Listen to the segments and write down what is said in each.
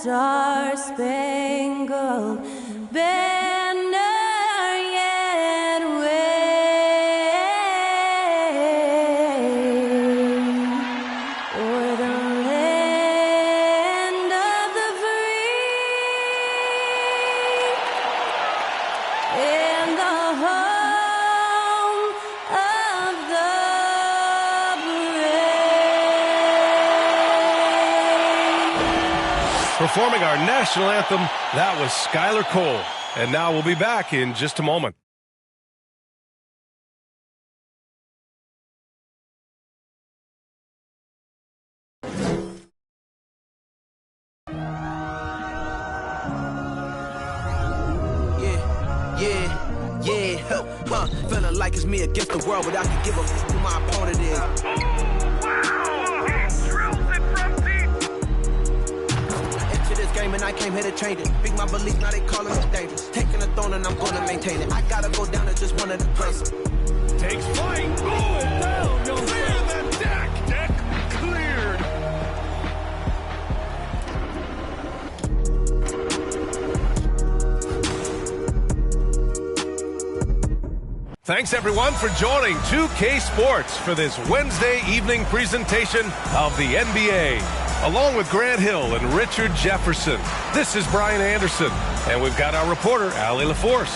star-spangled banner yet wave o'er the land of the free and the home of the brave. Performing our national anthem, that was Skylar Cole. And now we'll be back in just a moment. Feeling like it's me against the world, but I can give a f who my opponent is. And I came here to change it. Big my belief, now they calling me dangerous. Taking the throne and I'm gonna maintain it. I gotta go down to just one of the places. Takes flight. Oh, down. You'll clear the deck. Deck cleared. Thanks, everyone, for joining 2K Sports for this Wednesday evening presentation of the NBA. Along with Grant Hill and Richard Jefferson, this is Brian Anderson, and we've got our reporter, Allie LaForce.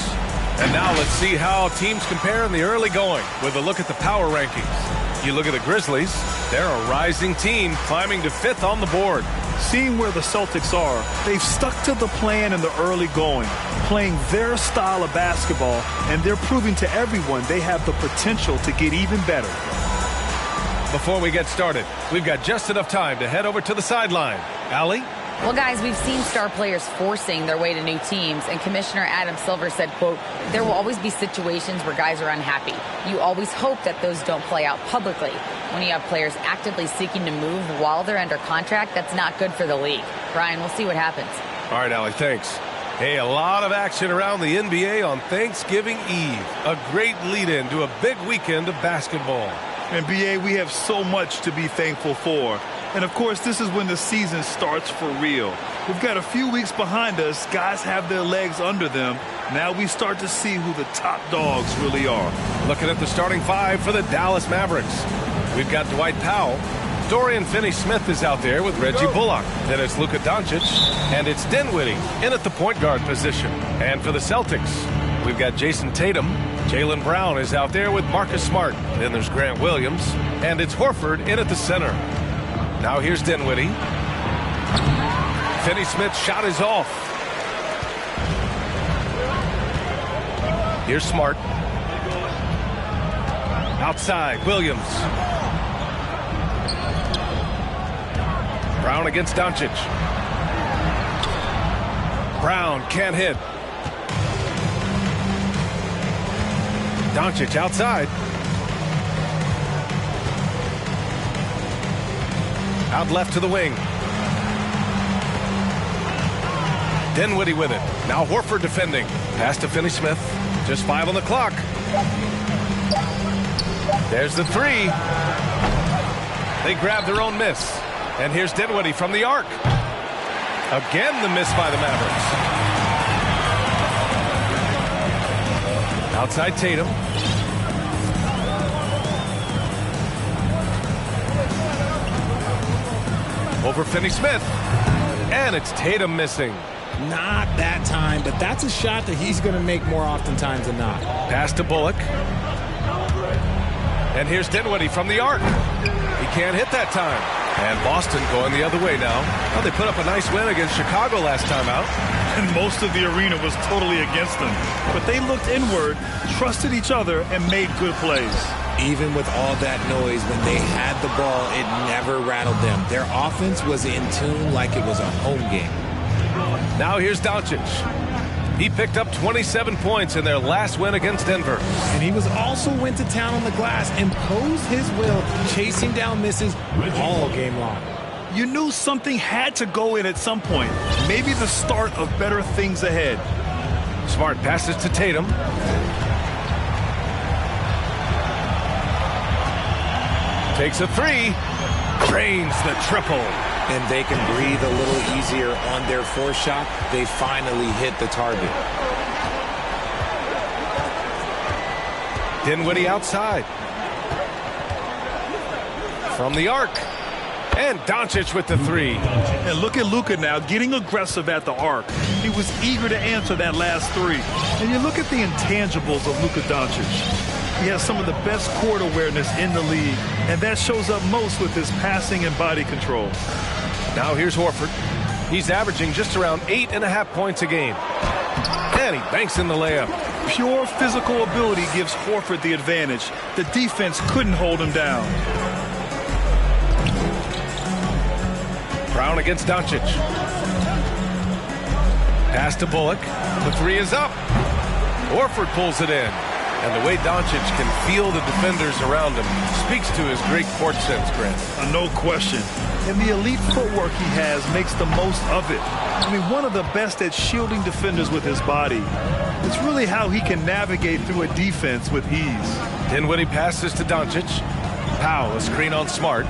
And now let's see how teams compare in the early going with a look at the power rankings. You look at the Grizzlies, they're a rising team climbing to 5th on the board. Seeing where the Celtics are, they've stuck to the plan in the early going, playing their style of basketball, and they're proving to everyone they have the potential to get even better. Before we get started, we've got just enough time to head over to the sideline. Allie? Well, guys, we've seen star players forcing their way to new teams, and Commissioner Adam Silver said, quote, there will always be situations where guys are unhappy. You always hope that those don't play out publicly. When you have players actively seeking to move while they're under contract, that's not good for the league. Brian, we'll see what happens. All right, Allie, thanks. Hey, a lot of action around the NBA on Thanksgiving Eve. A great lead-in to a big weekend of basketball. NBA, we have so much to be thankful for. And, of course, this is when the season starts for real. We've got a few weeks behind us. Guys have their legs under them. Now we start to see who the top dogs really are. Looking at the starting 5 for the Dallas Mavericks. We've got Dwight Powell. Dorian Finney-Smith is out there with Reggie Bullock. Then it's Luka Doncic. And it's Dinwiddie in at the point guard position. And for the Celtics, we've got Jason Tatum. Jaylen Brown is out there with Marcus Smart. Then there's Grant Williams. And it's Horford in at the center. Now here's Dinwiddie. Finney-Smith's shot is off. Here's Smart. Outside, Williams. Brown against Doncic. Brown can't hit. Doncic outside. Out left to the wing. Dinwiddie with it. Now Horford defending. Pass to Finney-Smith. Just 5 on the clock. There's the 3. They grab their own miss. And here's Dinwiddie from the arc. Again, the miss by the Mavericks. Outside Tatum. Over Finney-Smith. And it's Tatum missing. Not that time, but that's a shot that he's going to make more oftentimes than not. Pass to Bullock. And here's Dinwiddie from the arc. He can't hit that time. And Boston going the other way now. Well, they put up a nice win against Chicago last time out. And most of the arena was totally against them. But they looked inward, trusted each other, and made good plays. Even with all that noise, when they had the ball, it never rattled them. Their offense was in tune like it was a home game. Now here's Doncic. He picked up 27 points in their last win against Denver. And he also went to town on the glass, imposed his will, chasing down misses all game long. You knew something had to go in at some point. Maybe the start of better things ahead. Smart passes to Tatum. Takes a 3. Drains the triple. and they can breathe a little easier on their fourth shot. They finally hit the target. Dinwiddie outside. From the arc. And Doncic with the three. And look at Luka now getting aggressive at the arc. He was eager to answer that last three. And you look at the intangibles of Luka Doncic. He has some of the best court awareness in the league, and that shows up most with his passing and body control. Now here's Horford. He's averaging just around 8.5 points a game. And he banks in the layup. Pure physical ability gives Horford the advantage. The defense couldn't hold him down. Brown against Doncic. Pass to Bullock. The three is up. Horford pulls it in. And the way Doncic can feel the defenders around him speaks to his great court sense, Grant. No question. And the elite footwork he has makes the most of it. I mean, one of the best at shielding defenders with his body. It's really how he can navigate through a defense with ease. Dinwiddie passes to Doncic. Powell, a screen on Smart.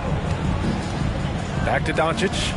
Back to Doncic.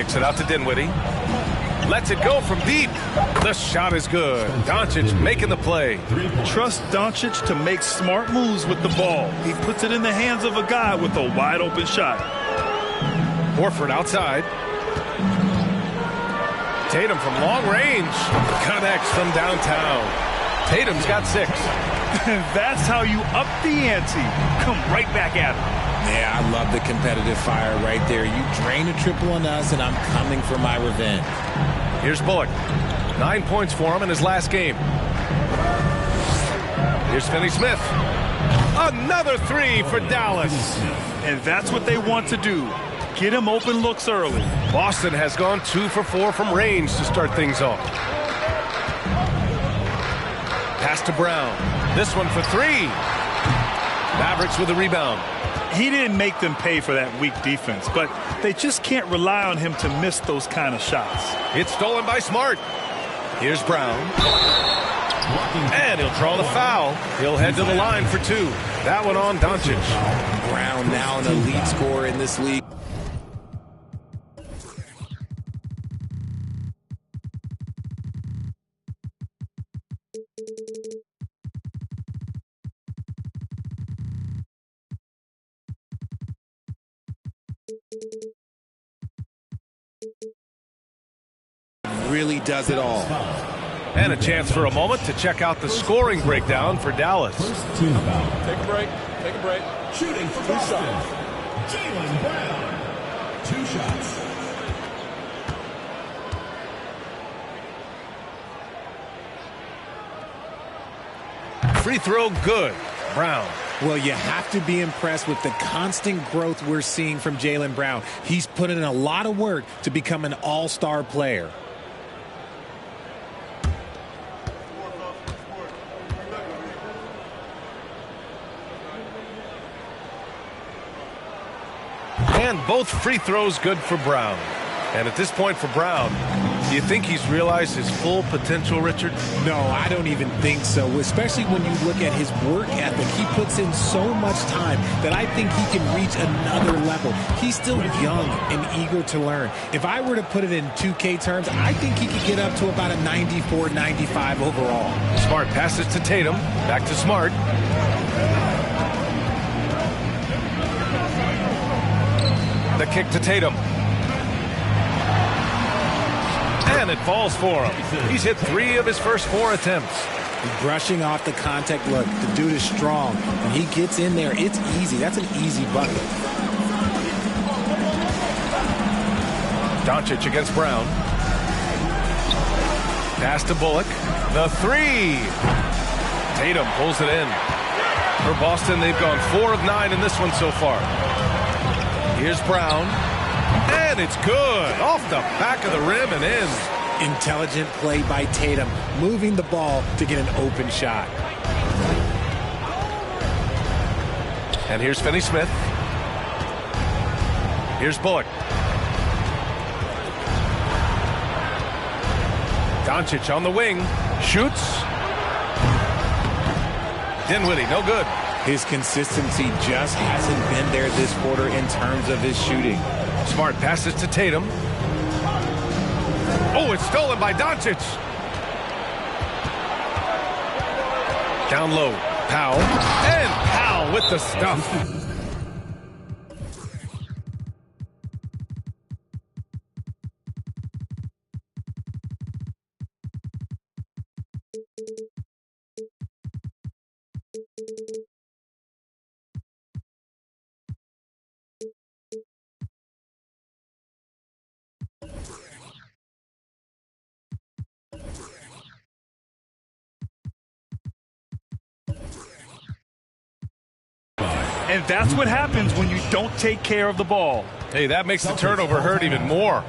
Kicks it out to Dinwiddie. Lets it go from deep. The shot is good. Doncic making the play. Trust Doncic to make smart moves with the ball. He puts it in the hands of a guy with a wide open shot. Horford outside. Tatum from long range. Connects from downtown. Tatum's got 6. That's how you up the ante. Come right back at him. Yeah, I love the competitive fire right there. You drain a triple on us, and I'm coming for my revenge. Here's Bullock. 9 points for him in his last game. Here's Finney-Smith. Another 3 for Dallas. And that's what they want to do. Get him open looks early. Boston has gone 2 for 4 from range to start things off. Pass to Brown. This one for 3. Mavericks with a rebound. He didn't make them pay for that weak defense, but they just can't rely on him to miss those kind of shots. It's stolen by Smart. Here's Brown. And he'll draw the foul. He'll head to the line for 2. That one on Doncic. Brown now an elite scorer in this league. Really does it all. And a chance for a moment to check out the scoring breakdown for Dallas. Take a break. Take a break. Shooting for Boston. Jaylen Brown. 2 shots. Free throw good. Brown. Well, you have to be impressed with the constant growth we're seeing from Jaylen Brown. He's put in a lot of work to become an all-star player. And both free throws good for Brown. And at this point for Brown, do you think he's realized his full potential, Richard? No, I don't even think so, especially when you look at his work ethic. He puts in so much time that I think he can reach another level. He's still young and eager to learn. If I were to put it in 2K terms, I think he could get up to about a 94, 95 overall. Smart passes to Tatum. Back to Smart. The kick to Tatum. And it falls for him. He's hit 3 of his first 4 attempts. Brushing off the contact. Look, the dude is strong. When he gets in there, it's easy. That's an easy bucket. Doncic against Brown. Pass to Bullock. The 3. Tatum pulls it in. For Boston, they've gone 4 of 9 in this one so far. Here's Brown. And it's good. Off the back of the rim and in. Intelligent play by Tatum, moving the ball to get an open shot. And here's Finney-Smith. Here's Bullock. Doncic on the wing. Shoots. Dinwiddie, no good. His consistency just hasn't been there this quarter in terms of his shooting. Smart passes to Tatum. Oh, it's stolen by Doncic. Down low. Powell. And Powell with the stuff. And that's what happens when you don't take care of the ball. Hey, that makes the turnover hurt even more.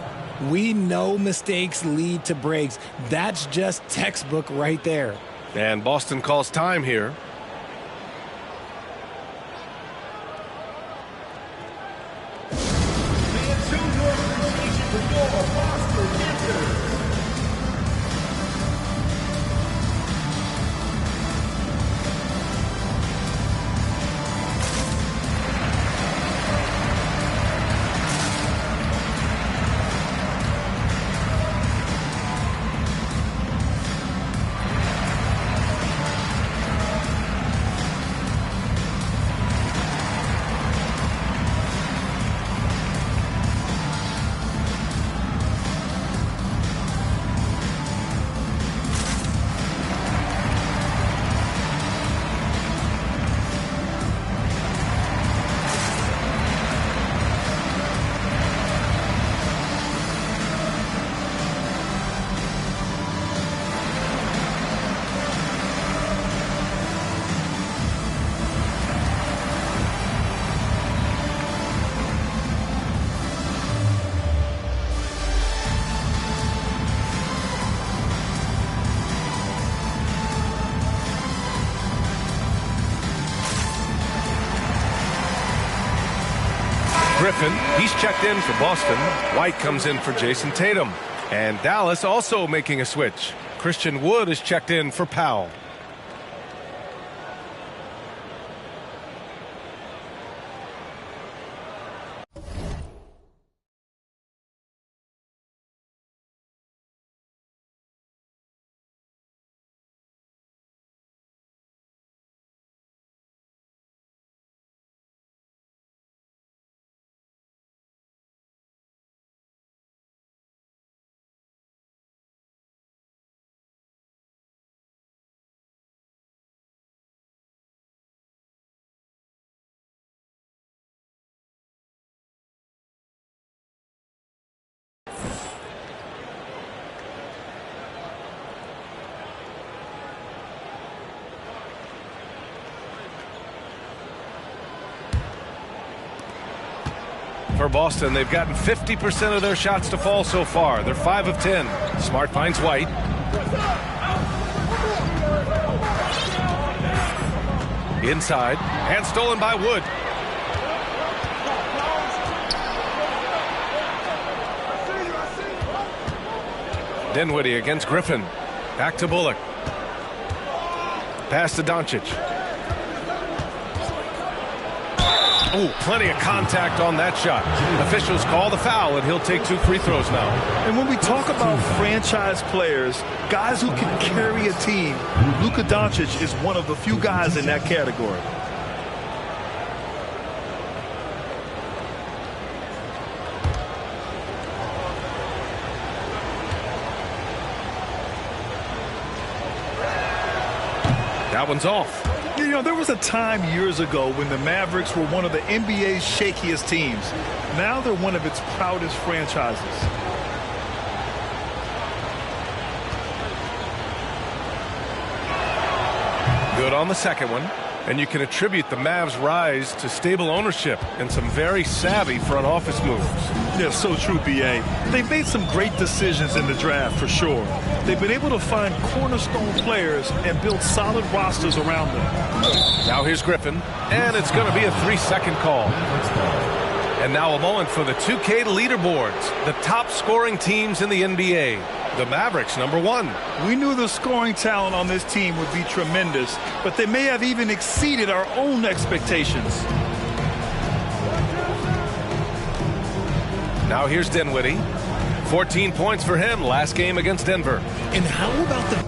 We know mistakes lead to breaks. That's just textbook right there. And Boston calls time here. Griffin. He's checked in for Boston. White comes in for Jason Tatum. And Dallas also making a switch. Christian Wood is checked in for Powell. For Boston, they've gotten 50% of their shots to fall so far. They're 5 of 10. Smart finds White. Inside, and stolen by Wood. Dinwiddie against Griffin. Back to Bullock. Pass to Doncic. Oh, plenty of contact on that shot. Officials call the foul, and he'll take 2 free throws now. And when we talk about franchise players, guys who can carry a team, Luka Doncic is one of the few guys in that category. That one's off. You know, there was a time years ago when the Mavericks were one of the NBA's shakiest teams. Now they're one of its proudest franchises. Good on the second one. And you can attribute the Mavs' rise to stable ownership and some very savvy front office moves. Yeah, so true, B.A. They've made some great decisions in the draft, for sure. They've been able to find cornerstone players and build solid rosters around them. Now here's Griffin, and it's going to be a 3-second call. And now a moment for the 2K leaderboards, the top scoring teams in the NBA. The Mavericks, number 1. We knew the scoring talent on this team would be tremendous, but they may have even exceeded our own expectations. Now here's Dinwiddie. 14 points for him last game against Denver. And how about the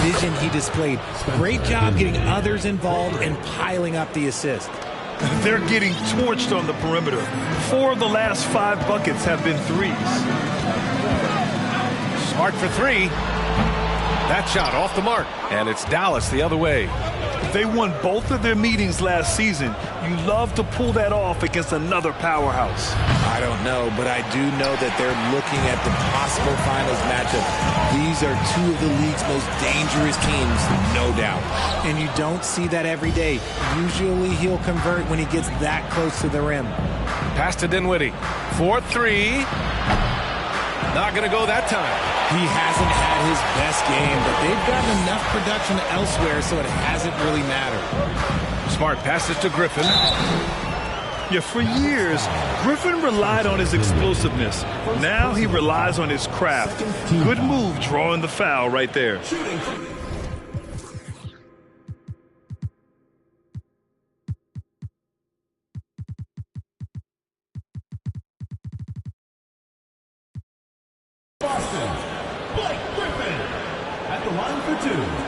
vision he displayed? Great job getting others involved and piling up the assist. They're getting torched on the perimeter. 4 of the last 5 buckets have been threes. Smart for 3. That shot off the mark, and it's Dallas the other way. They won both of their meetings last season. You love to pull that off against another powerhouse. I don't know, but I do know that they're looking at the possible finals matchup. These are 2 of the league's most dangerous teams, no doubt. And you don't see that every day. Usually he'll convert when he gets that close to the rim. Pass to Dinwiddie. 4-3. Not going to go that time. He hasn't had his best game, but they've gotten enough production elsewhere, so it hasn't really mattered. Smart passes to Griffin. Yeah, for years, Griffin relied on his explosiveness. Now he relies on his craft. Good move drawing the foul right there. Boston, Blake Griffin at the line for 2.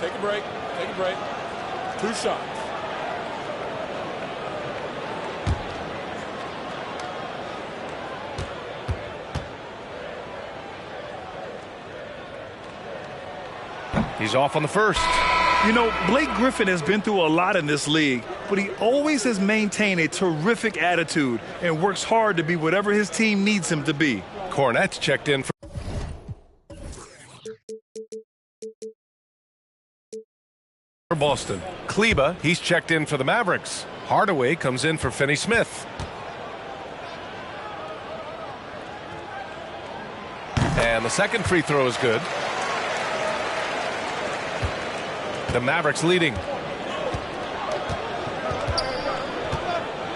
Take a break. Take a break. 2 shots. He's off on the first. You know, Blake Griffin has been through a lot in this league, but he always has maintained a terrific attitude and works hard to be whatever his team needs him to be. Cornette's checked in for Boston. Kleba, he's checked in for the Mavericks. Hardaway comes in for Finney Smith. And the second free throw is good. The Mavericks leading.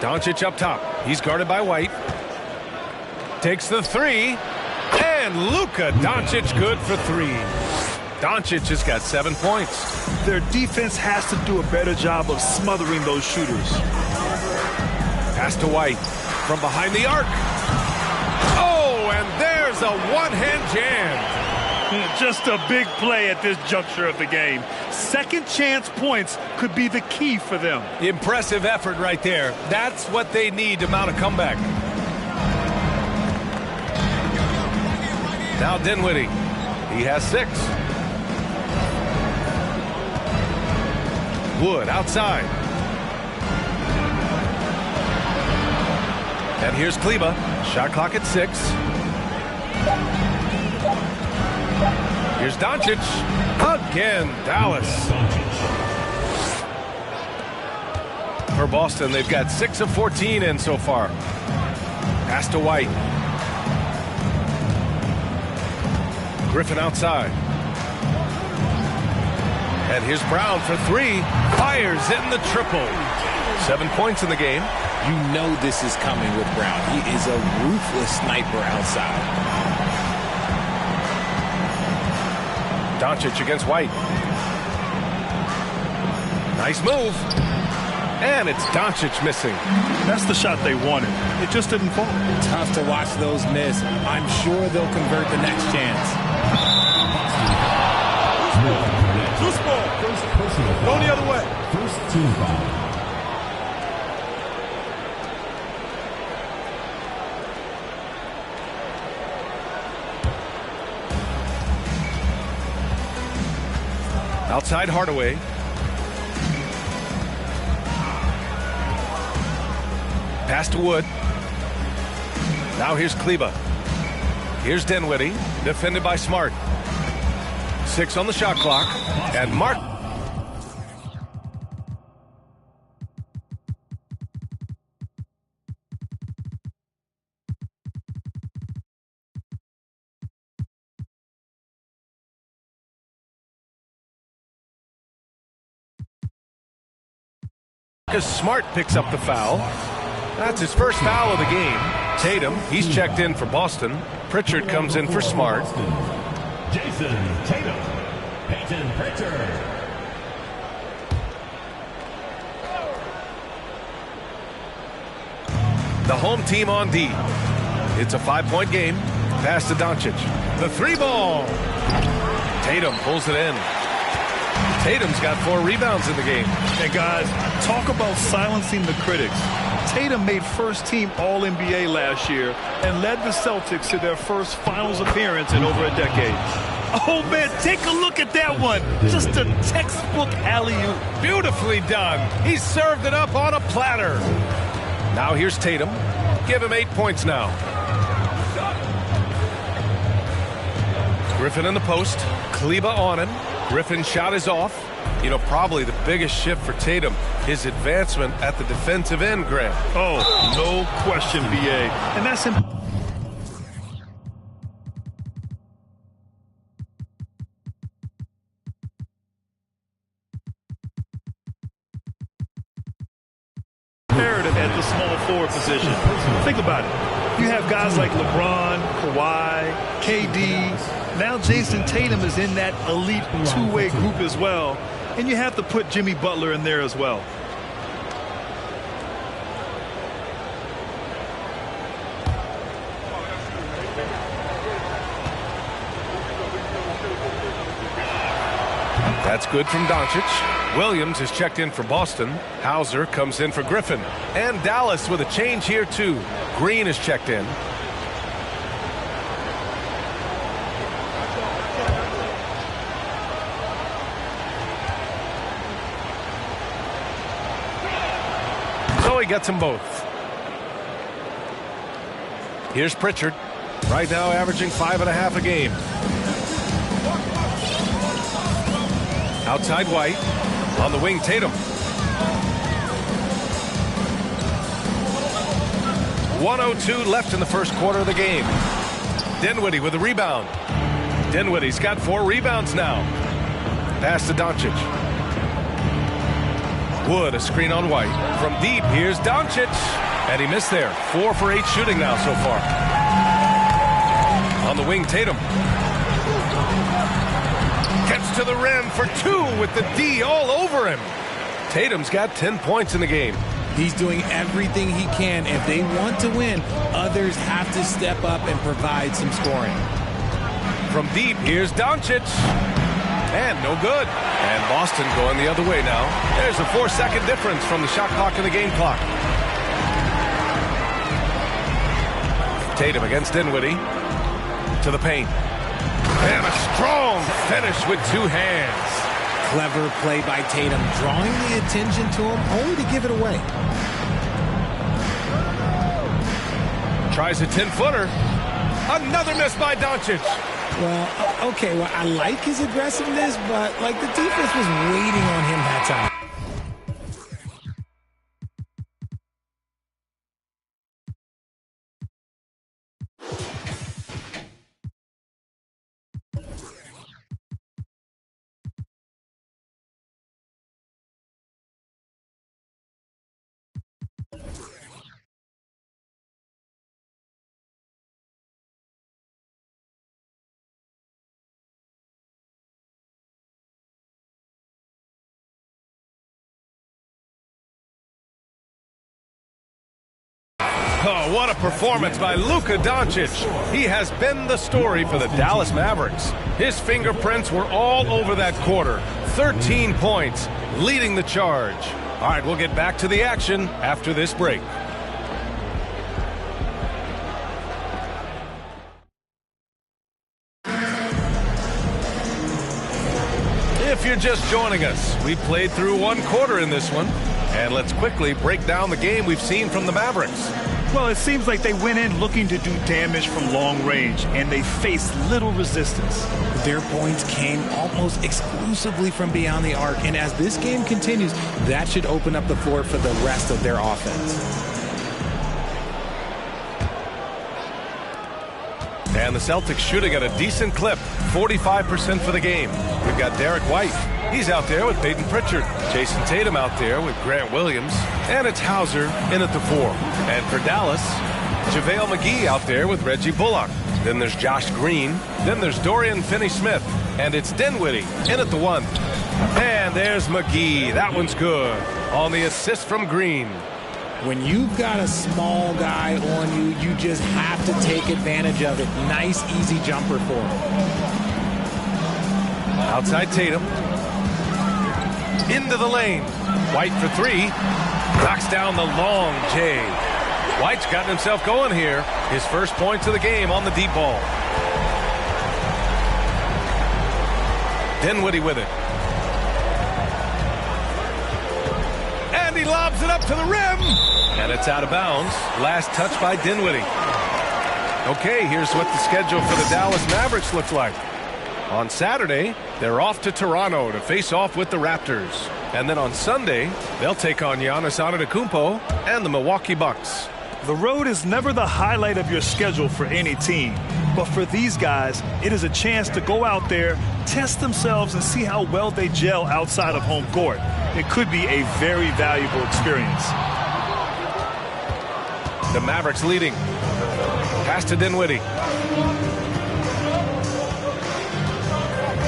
Doncic up top. He's guarded by White. Takes the three. And Luka Doncic good for three. Doncic has got 7 points. Their defense has to do a better job of smothering those shooters. Pass to White from behind the arc. Oh, and there's a one-hand jam. Just a big play at this juncture of the game. Second chance points could be the key for them. Impressive effort right there. That's what they need to mount a comeback. Now Dinwiddie. He has 6. Wood outside. And here's Kleba. Shot clock at 6. Here's Doncic. Again, Dallas. For Boston, they've got 6 of 14 in so far. Pass to White. Griffin outside. And here's Brown for 3. Fires in the triple. 7 points in the game. You know this is coming with Brown. He is a ruthless sniper outside. Doncic against White. Nice move. And it's Doncic missing. That's the shot they wanted. It just didn't fall. Tough to watch those miss. I'm sure they'll convert the next chance. Loose ball. Go the other way. First team foul. Outside Hardaway. Pass to Wood. Now here's Kleba. Here's Dinwiddie, defended by Smart. 6 on the shot clock. And Mark. Smart picks up the foul. That's his first foul of the game. Tatum, he's checked in for Boston. Pritchard comes in for Smart. Jason Tatum. Peyton Pritchard. The home team on D. It's a 5-point game. Pass to Doncic. The 3 ball. Tatum pulls it in. Tatum's got 4 rebounds in the game. And guys, talk about silencing the critics. Tatum made first team All-NBA last year and led the Celtics to their first finals appearance in over a decade. Oh man, take a look at that one. Just a textbook alley-oop. Beautifully done. He served it up on a platter. Now here's Tatum. Give him 8 points now. Griffin in the post. Kleba on him. Griffin's shot is off. You know, probably the biggest shift for Tatum, his advancement at the defensive end, Grant. Oh, no question, BA. And that's him. Imperative at the small forward position. Think about it. You have guys like LeBron, Kawhi, KD. Now Jason Tatum is in that elite two-way group as well. And you have to put Jimmy Butler in there as well. That's good from Doncic. Williams is checked in for Boston. Hauser comes in for Griffin. And Dallas with a change here, too. Green is checked in. he gets them both. Here's Pritchard. Right now averaging 5.5 a game. Outside White. On the wing, Tatum. 1:02 left in the first quarter of the game. Dinwiddie with a rebound. Dinwiddie's got 4 rebounds now. Pass to Doncic. Wood, a screen on White. From deep, here's Doncic. And he missed there. 4 for 8 shooting now so far. On the wing, Tatum. Gets to the rim for 2 with the D all over him. Tatum's got 10 points in the game. He's doing everything he can. If they want to win, others have to step up and provide some scoring. From deep, here's Doncic. And no good. And Boston going the other way now. There's a 4-second difference from the shot clock and the game clock. Tatum against Dinwiddie. To the paint. And a strong finish with 2 hands. Clever play by Tatum, drawing the attention to him, only to give it away. Tries a 10-footer. Another miss by Doncic. Well, okay, well, I like his aggressiveness, but, like, the defense was waiting on him that time. Oh, what a performance by Luka Doncic. He has been the story for the Dallas Mavericks. His fingerprints were all over that quarter. 13 points, leading the charge. All right, we'll get back to the action after this break. If you're just joining us, we played through 1 quarter in this one. And let's quickly break down the game we've seen from the Mavericks. Well, it seems like they went in looking to do damage from long range, and they faced little resistance. Their points came almost exclusively from beyond the arc, and as this game continues, that should open up the floor for the rest of their offense. And the Celtics shooting at a decent clip, 45% for the game. We've got Derek White. He's out there with Peyton Pritchard. Jason Tatum out there with Grant Williams. And it's Hauser in at the 4. And for Dallas, JaVale McGee out there with Reggie Bullock. Then there's Josh Green. Then there's Dorian Finney-Smith. And it's Dinwiddie in at the 1. And there's McGee. That one's good on the assist from Green. When you've got a small guy on you, you just have to take advantage of it. Nice, easy jumper for him. Outside Tatum. Into the lane. White for 3. Knocks down the long J. White's gotten himself going here. His first points of the game on the deep ball. Dinwiddie with it. And he lobs it up to the rim. And it's out of bounds. Last touch by Dinwiddie. Okay, here's what the schedule for the Dallas Mavericks looks like. On Saturday, they're off to Toronto to face off with the Raptors. And then on Sunday, they'll take on Giannis Antetokounmpo and the Milwaukee Bucks. The road is never the highlight of your schedule for any team. But for these guys, it is a chance to go out there, test themselves, and see how well they gel outside of home court. It could be a very valuable experience. The Mavericks leading. Pass to Dinwiddie.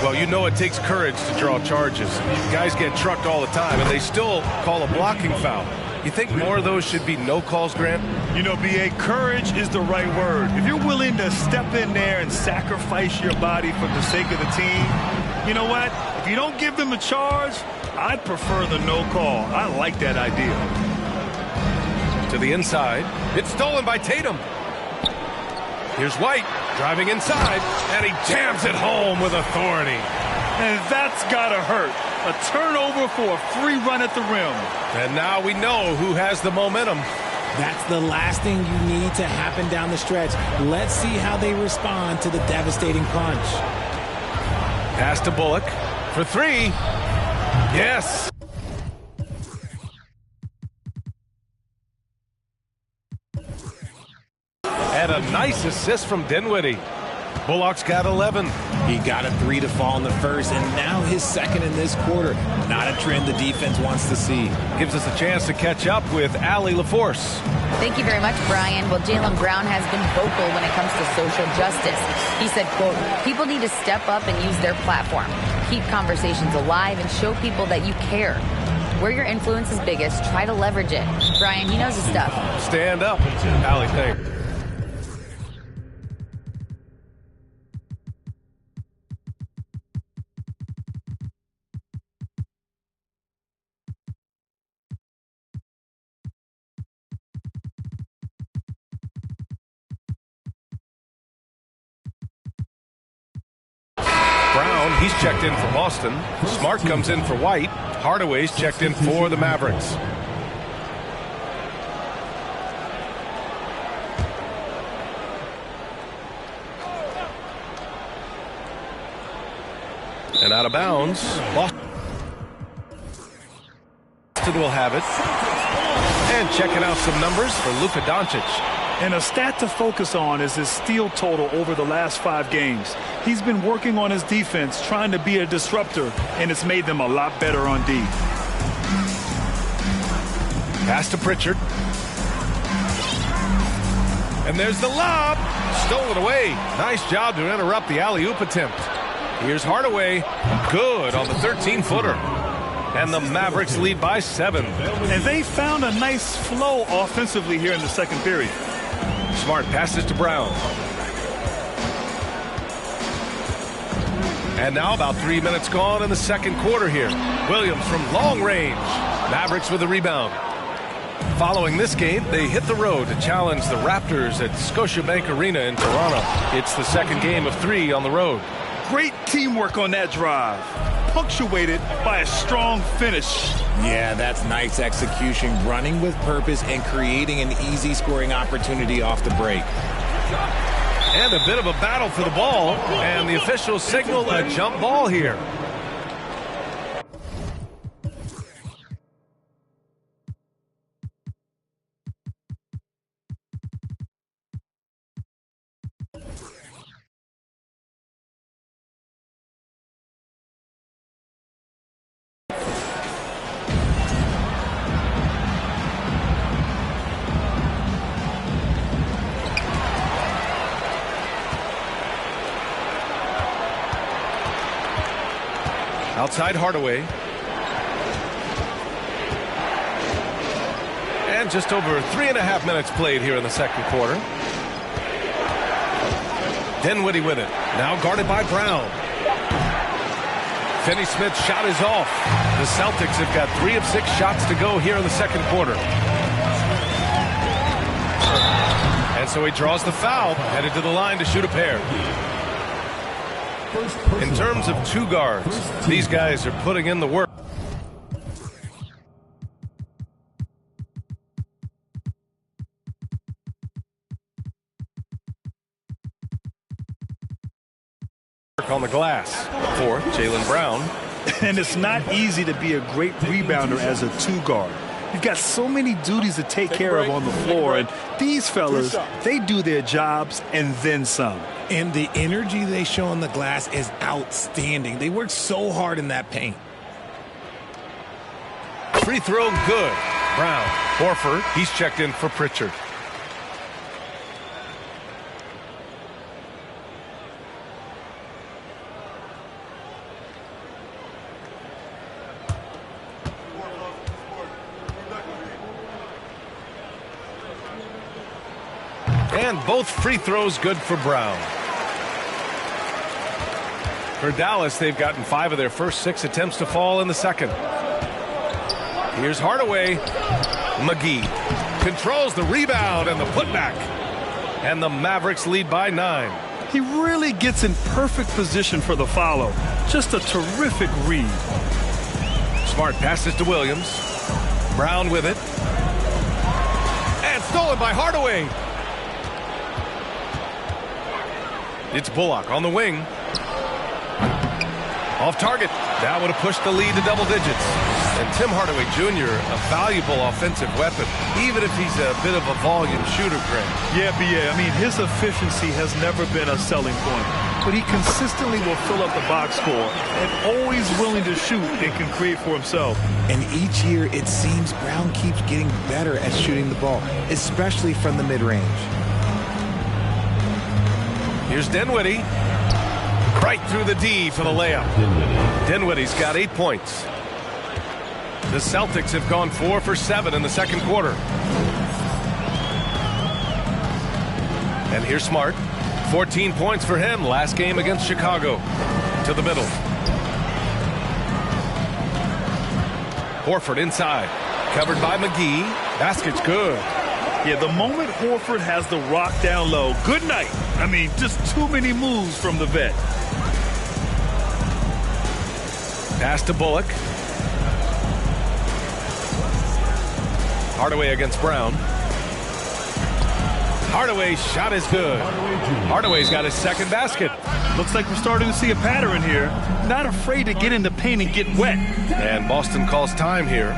Well, you know it takes courage to draw charges. Guys get trucked all the time, and they still call a blocking foul. You think more of those should be no calls, Grant? You know, B.A., courage is the right word. If you're willing to step in there and sacrifice your body for the sake of the team, you know what? If you don't give them a charge, I'd prefer the no call. I like that idea. To the inside. It's stolen by Tatum. Here's White driving inside, and he jams it home with authority. And that's gotta hurt. A turnover for a free run at the rim. And now we know who has the momentum. That's the last thing you need to happen down the stretch. Let's see how they respond to the devastating punch. Pass to Bullock for three. Yes. And a nice assist from Dinwiddie. Bullock's got 11. He got a 3 to fall in the first, and now his second in this quarter. Not a trend the defense wants to see. Gives us a chance to catch up with Allie LaForce. Thank you very much, Brian. Well, Jaylen Brown has been vocal when it comes to social justice. He said, quote, people need to step up and use their platform. Keep conversations alive and show people that you care. Where your influence is biggest, try to leverage it. Brian, he knows his stuff. Stand up, Allie, thank you. Brown, he's checked in for Boston. Smart comes in for White. Hardaway's checked in for the Mavericks. And out of bounds. Boston will have it. And checking out some numbers for Luka Doncic. And a stat to focus on is his steal total over the last 5 games. He's been working on his defense, trying to be a disruptor, and it's made them a lot better on D. Pass to Pritchard. And there's the lob. Stolen away. Nice job to interrupt the alley-oop attempt. Here's Hardaway. Good on the 13-footer. And the Mavericks lead by 7. And they found a nice flow offensively here in the second period. Smart passes to Brown. And now about 3 minutes gone in the second quarter here. Williams from long range. Mavericks with the rebound. Following this game, they hit the road to challenge the Raptors at Scotiabank Arena in Toronto. It's the second game of 3 on the road. Great teamwork on that drive, punctuated by a strong finish. Yeah, that's nice execution, running with purpose and creating an easy scoring opportunity off the break. And a bit of a battle for the ball, and the officials signal a jump ball here. Outside Hardaway. And just over 3.5 minutes played here in the second quarter. Dinwiddie with it. Now guarded by Brown. Finney-Smith's shot is off. The Celtics have got 3 of 6 shots to go here in the second quarter. And so he draws the foul, headed to the line to shoot a pair. In terms of 2 guards, these guys are putting in the work. On the glass for Jaylen Brown. And it's not easy to be a great rebounder as a 2 guard. You've got so many duties to take care of on the floor, and these fellas, they do their jobs and then some. And the energy they show on the glass is outstanding. They work so hard in that paint. Free throw good. Brown. Horford, he's checked in for Pritchard. And both free throws good for Brown. For Dallas, they've gotten 5 of their first 6 attempts to fall in the second. Here's Hardaway. McGee controls the rebound and the putback. And the Mavericks lead by 9. He really gets in perfect position for the follow. Just a terrific read. Smart passes to Williams. Brown with it. And stolen by Hardaway. It's Bullock on the wing. Off target. That would have pushed the lead to double digits. And Tim Hardaway Jr., a valuable offensive weapon, even if he's a bit of a volume shooter, Grant. Yeah, B.A. I mean, his efficiency has never been a selling point. But he consistently will fill up the box score and always willing to shoot and can create for himself. And each year, it seems Brown keeps getting better at shooting the ball, especially from the mid-range. Here's Dinwiddie. Right through the D for the layup. Dinwiddie's got 8 points. The Celtics have gone 4 for 7 in the second quarter. And here's Smart. 14 points for him last game against Chicago. To the middle. Horford inside. Covered by McGee. Basket's good. Yeah, the moment Horford has the rock down low, good night. I mean, just too many moves from the vet. Pass to Bullock. Hardaway against Brown. Hardaway's shot is good. Hardaway's got his second basket. Looks like we're starting to see a pattern here. Not afraid to get in the paint and get wet. And Boston calls time here.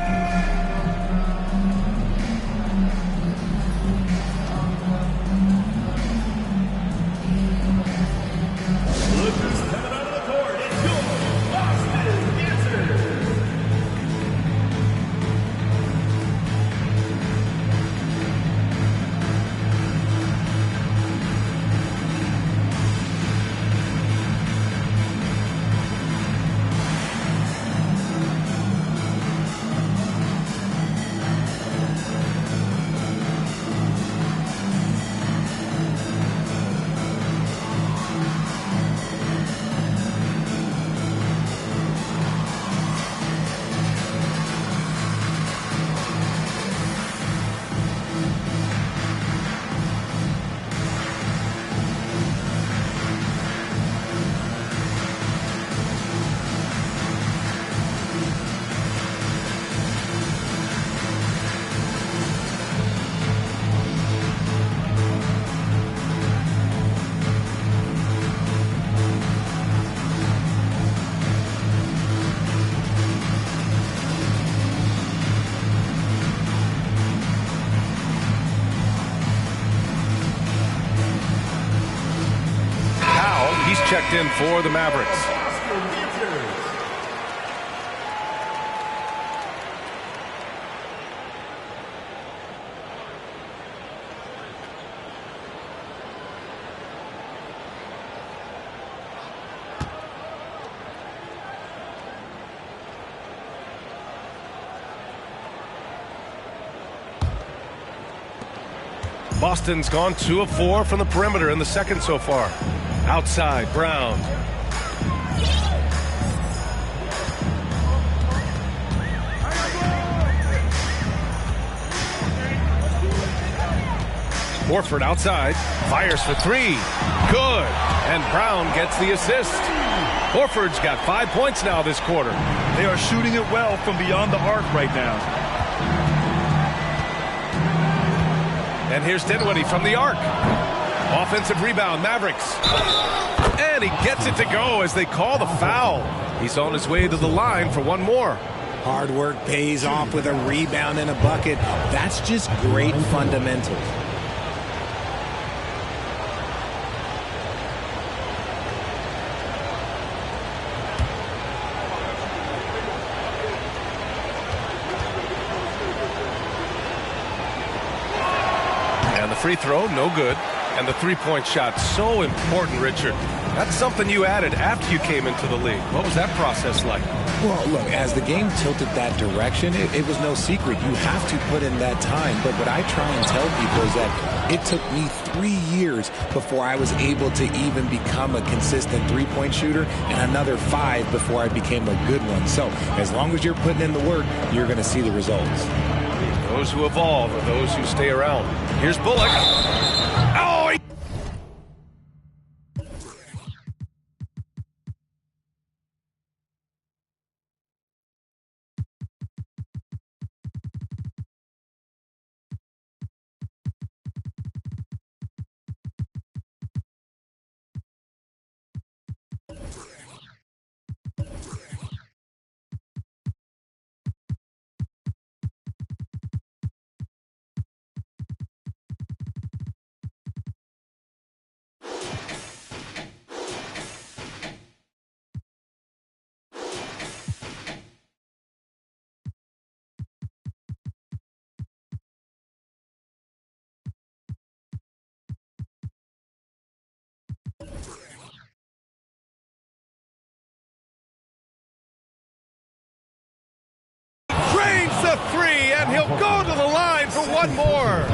Checked in for the Mavericks. Boston's gone 2 of 4 from the perimeter in the second so far. Outside, Brown. Horford outside, fires for 3. Good. And Brown gets the assist. Horford's got 5 points now this quarter. They are shooting it well from beyond the arc right now. And here's Dinwiddie from the arc. Offensive rebound, Mavericks. And he gets it to go as they call the foul. He's on his way to the line for one more. Hard work pays off with a rebound and a bucket. That's just great fundamentals. And the free throw, no good. And the three-point shot, so important, Richard. That's something you added after you came into the league. What was that process like? Well, look, as the game tilted that direction, it was no secret. You have to put in that time. But what I try and tell people is that it took me 3 years before I was able to even become a consistent three-point shooter, and another 5 before I became a good one. So as long as you're putting in the work, you're going to see the results. Those who evolve are those who stay around. Here's Bullock. Oh, one more.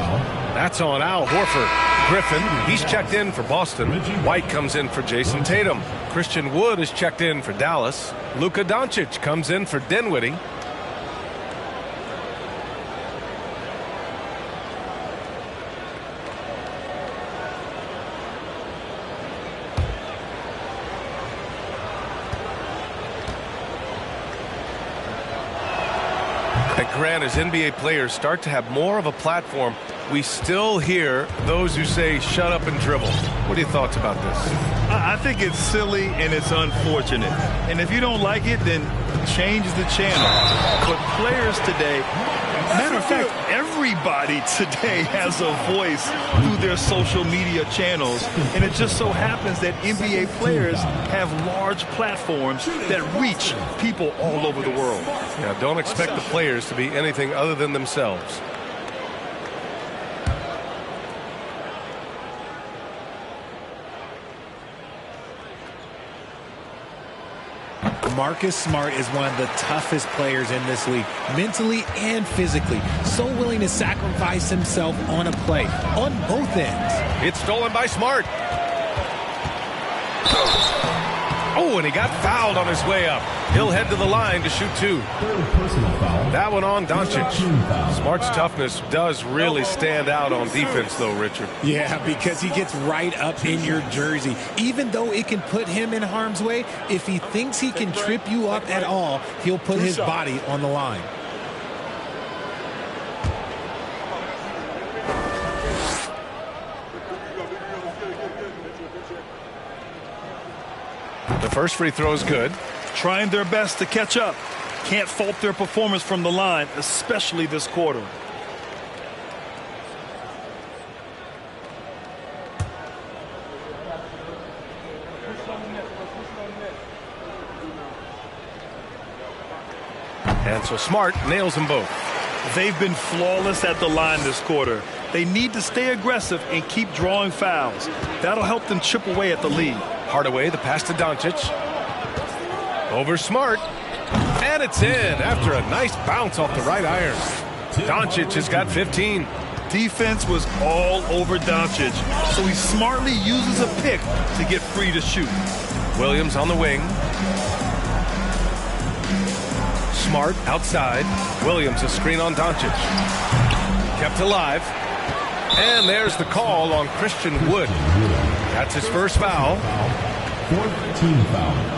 That's on Al Horford. Griffin, he's checked in for Boston. White comes in for Jason Tatum. Christian Wood is checked in for Dallas. Luka Doncic comes in for Dinwiddie. Grant, as NBA players start to have more of a platform, we still hear those who say shut up and dribble. What are your thoughts about this? I think it's silly and it's unfortunate. And if you don't like it, then change the channel. But players today, matter of fact, everybody today has a voice through their social media channels. And it just so happens that NBA players have large platforms that reach people all over the world. Yeah, don't expect the players to be anything other than themselves. Marcus Smart is one of the toughest players in this league, mentally and physically. So willing to sacrifice himself on a play, on both ends. It's stolen by Smart. Oh, and he got fouled on his way up. He'll head to the line to shoot two. That one on Doncic. Smart's toughness does really stand out on defense, though, Richard. Yeah, because he gets right up in your jersey. Even though it can put him in harm's way, if he thinks he can trip you up at all, he'll put his body on the line. The first free throw is good. Trying their best to catch up. Can't fault their performance from the line, especially this quarter. And so Smart nails them both. They've been flawless at the line this quarter. They need to stay aggressive and keep drawing fouls. That'll help them chip away at the lead. Hardaway, the pass to Doncic. Over Smart. And it's in after a nice bounce off the right iron. Doncic has got 15. Defense was all over Doncic, so he smartly uses a pick to get free to shoot. Williams on the wing. Smart outside. Williams a screen on Doncic. Kept alive. And there's the call on Christian Wood. That's his first foul. Fourth team foul.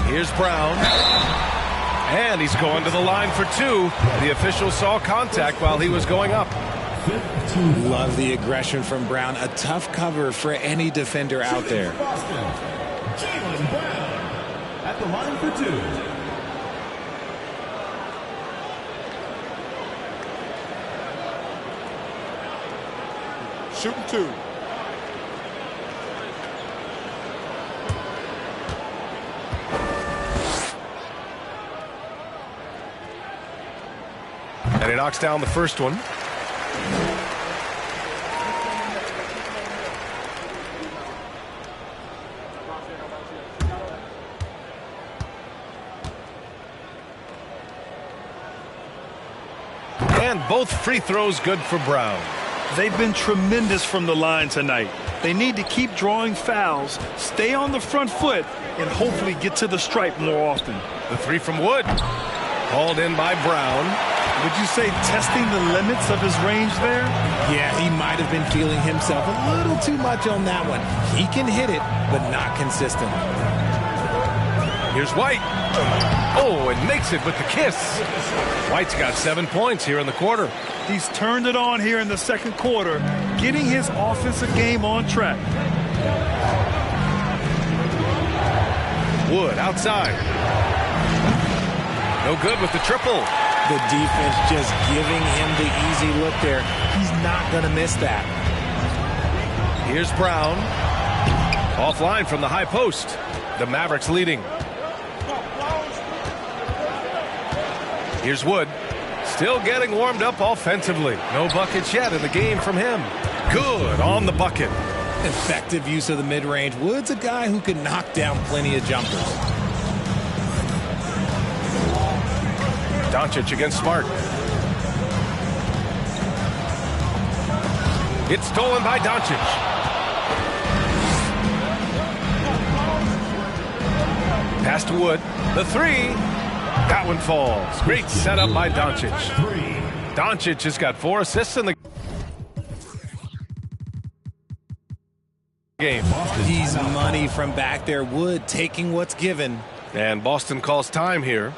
Here's Brown. And he's going to the line for two. The official saw contact while he was going up. Love the aggression from Brown. A tough cover for any defender out there. Jaylen Brown at the line for two. Shooting two. And he knocks down the first one. And both free throws good for Brown. They've been tremendous from the line tonight. They need to keep drawing fouls, stay on the front foot, and hopefully get to the stripe more often. The three from Wood. Called in by Brown. Would you say testing the limits of his range there? Yeah, he might have been feeling himself a little too much on that one. He can hit it, but not consistent. Here's White. Oh, and makes it with the kiss. White's got 7 points here in the quarter. He's turned it on here in the second quarter, getting his offensive game on track. Wood outside. No good with the triple. The defense just giving him the easy look there. He's not going to miss that. Here's Brown. Offline from the high post. The Mavericks leading. Here's Wood. Still getting warmed up offensively. No buckets yet in the game from him. Good on the bucket. Effective use of the mid-range. Wood's a guy who can knock down plenty of jumpers. Doncic against Smart. It's stolen by Doncic. Pass to Wood. The three. That one falls. Great setup by Doncic. Doncic has got 4 assists in the game. He's money from back there. Wood taking what's given. And Boston calls time here.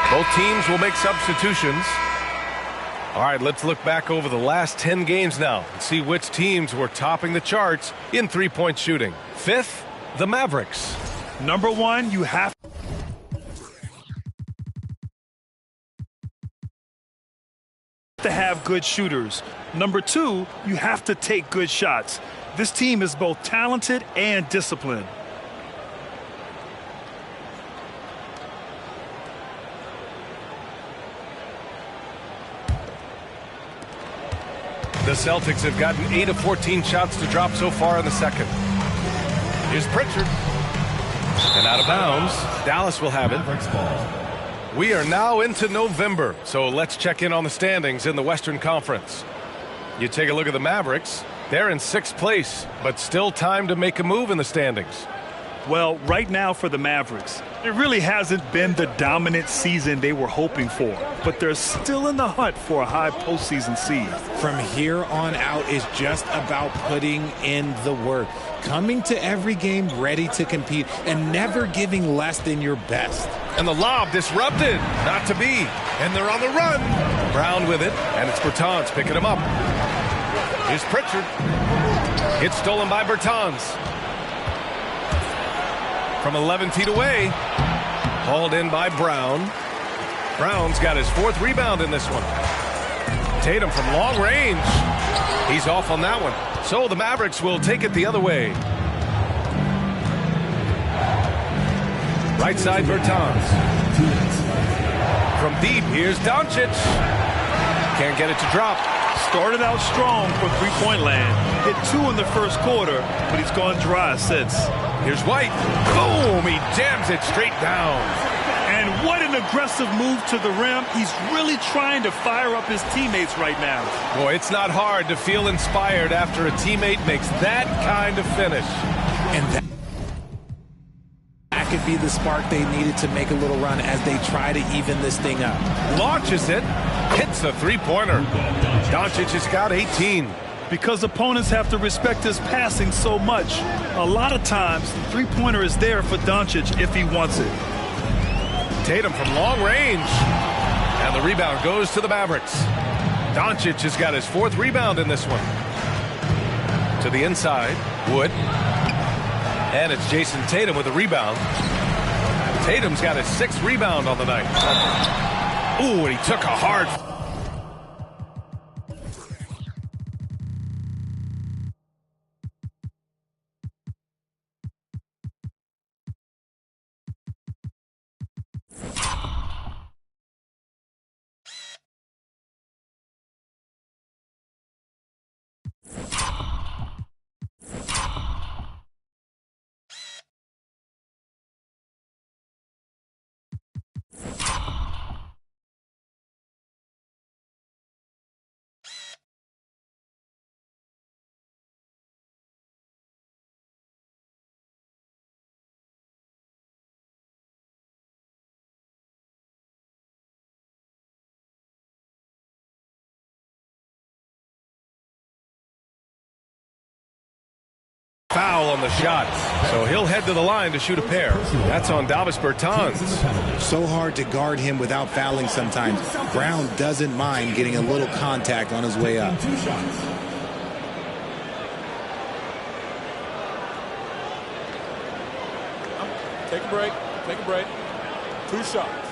Both teams will make substitutions. All right, let's look back over the last 10 games now and see which teams were topping the charts in three-point shooting. 5th, the Mavericks. Number 1, you have to have good shooters. Number 2, you have to take good shots. This team is both talented and disciplined. The Celtics have gotten 8 of 14 shots to drop so far in the second. Here's Pritchard. And out of bounds. Dallas will have it. We are now into November, so let's check in on the standings in the Western Conference. You take a look at the Mavericks. They're in 6th place, but still time to make a move in the standings. Well, right now for the Mavericks, it really hasn't been the dominant season they were hoping for, but they're still in the hunt for a high postseason seed. From here on out is just about putting in the work, coming to every game ready to compete, and never giving less than your best. And the lob disrupted, not to be, and they're on the run. Brown with it, and it's Bertans picking him up. Here's Pritchard. It's stolen by Bertans. From 11 feet away, hauled in by Brown. Brown's got his 4th rebound in this one. Tatum from long range. He's off on that one. So the Mavericks will take it the other way. Right side, Bertans. From deep, here's Doncic. Can't get it to drop. Started out strong for three-point land. Hit 2 in the first quarter, but he's gone dry since. Here's White. Boom! He jams it straight down. And what an aggressive move to the rim. He's really trying to fire up his teammates right now. Boy, it's not hard to feel inspired after a teammate makes that kind of finish. And that could be the spark they needed to make a little run as they try to even this thing up. Launches it. Hits a three-pointer. Doncic has got 18. Because opponents have to respect his passing so much, a lot of times the three-pointer is there for Doncic if he wants it. Tatum from long range. And the rebound goes to the Mavericks. Doncic has got his 4th rebound in this one. To the inside, Wood. And it's Jason Tatum with a rebound. Tatum's got his 6th rebound on the night. Ooh, and he took a hard... Foul on the shot, so he'll head to the line to shoot a pair. That's on Davis Bertans. So hard to guard him without fouling sometimes. Brown doesn't mind getting a little contact on his way up. Take a break. Take a break. 2 shots.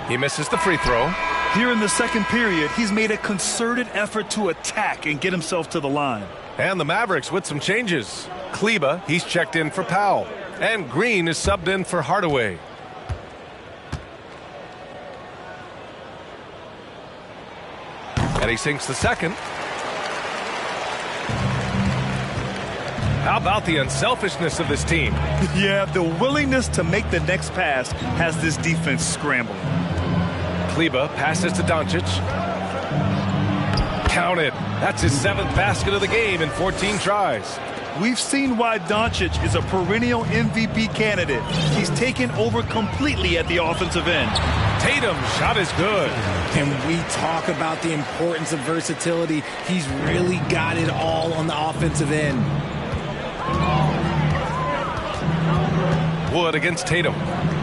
He misses the free throw. Here in the second period, he's made a concerted effort to attack and get himself to the line. And the Mavericks with some changes. Kleba, he's checked in for Powell. And Green is subbed in for Hardaway. And he sinks the second. How about the unselfishness of this team? Yeah, the willingness to make the next pass has this defense scrambling. Kleba passes to Doncic. Counted. That's his 7th basket of the game in 14 tries. We've seen why Doncic is a perennial MVP candidate. He's taken over completely at the offensive end. Tatum's shot is good. And we talk about the importance of versatility. He's really got it all on the offensive end. Wood against Tatum.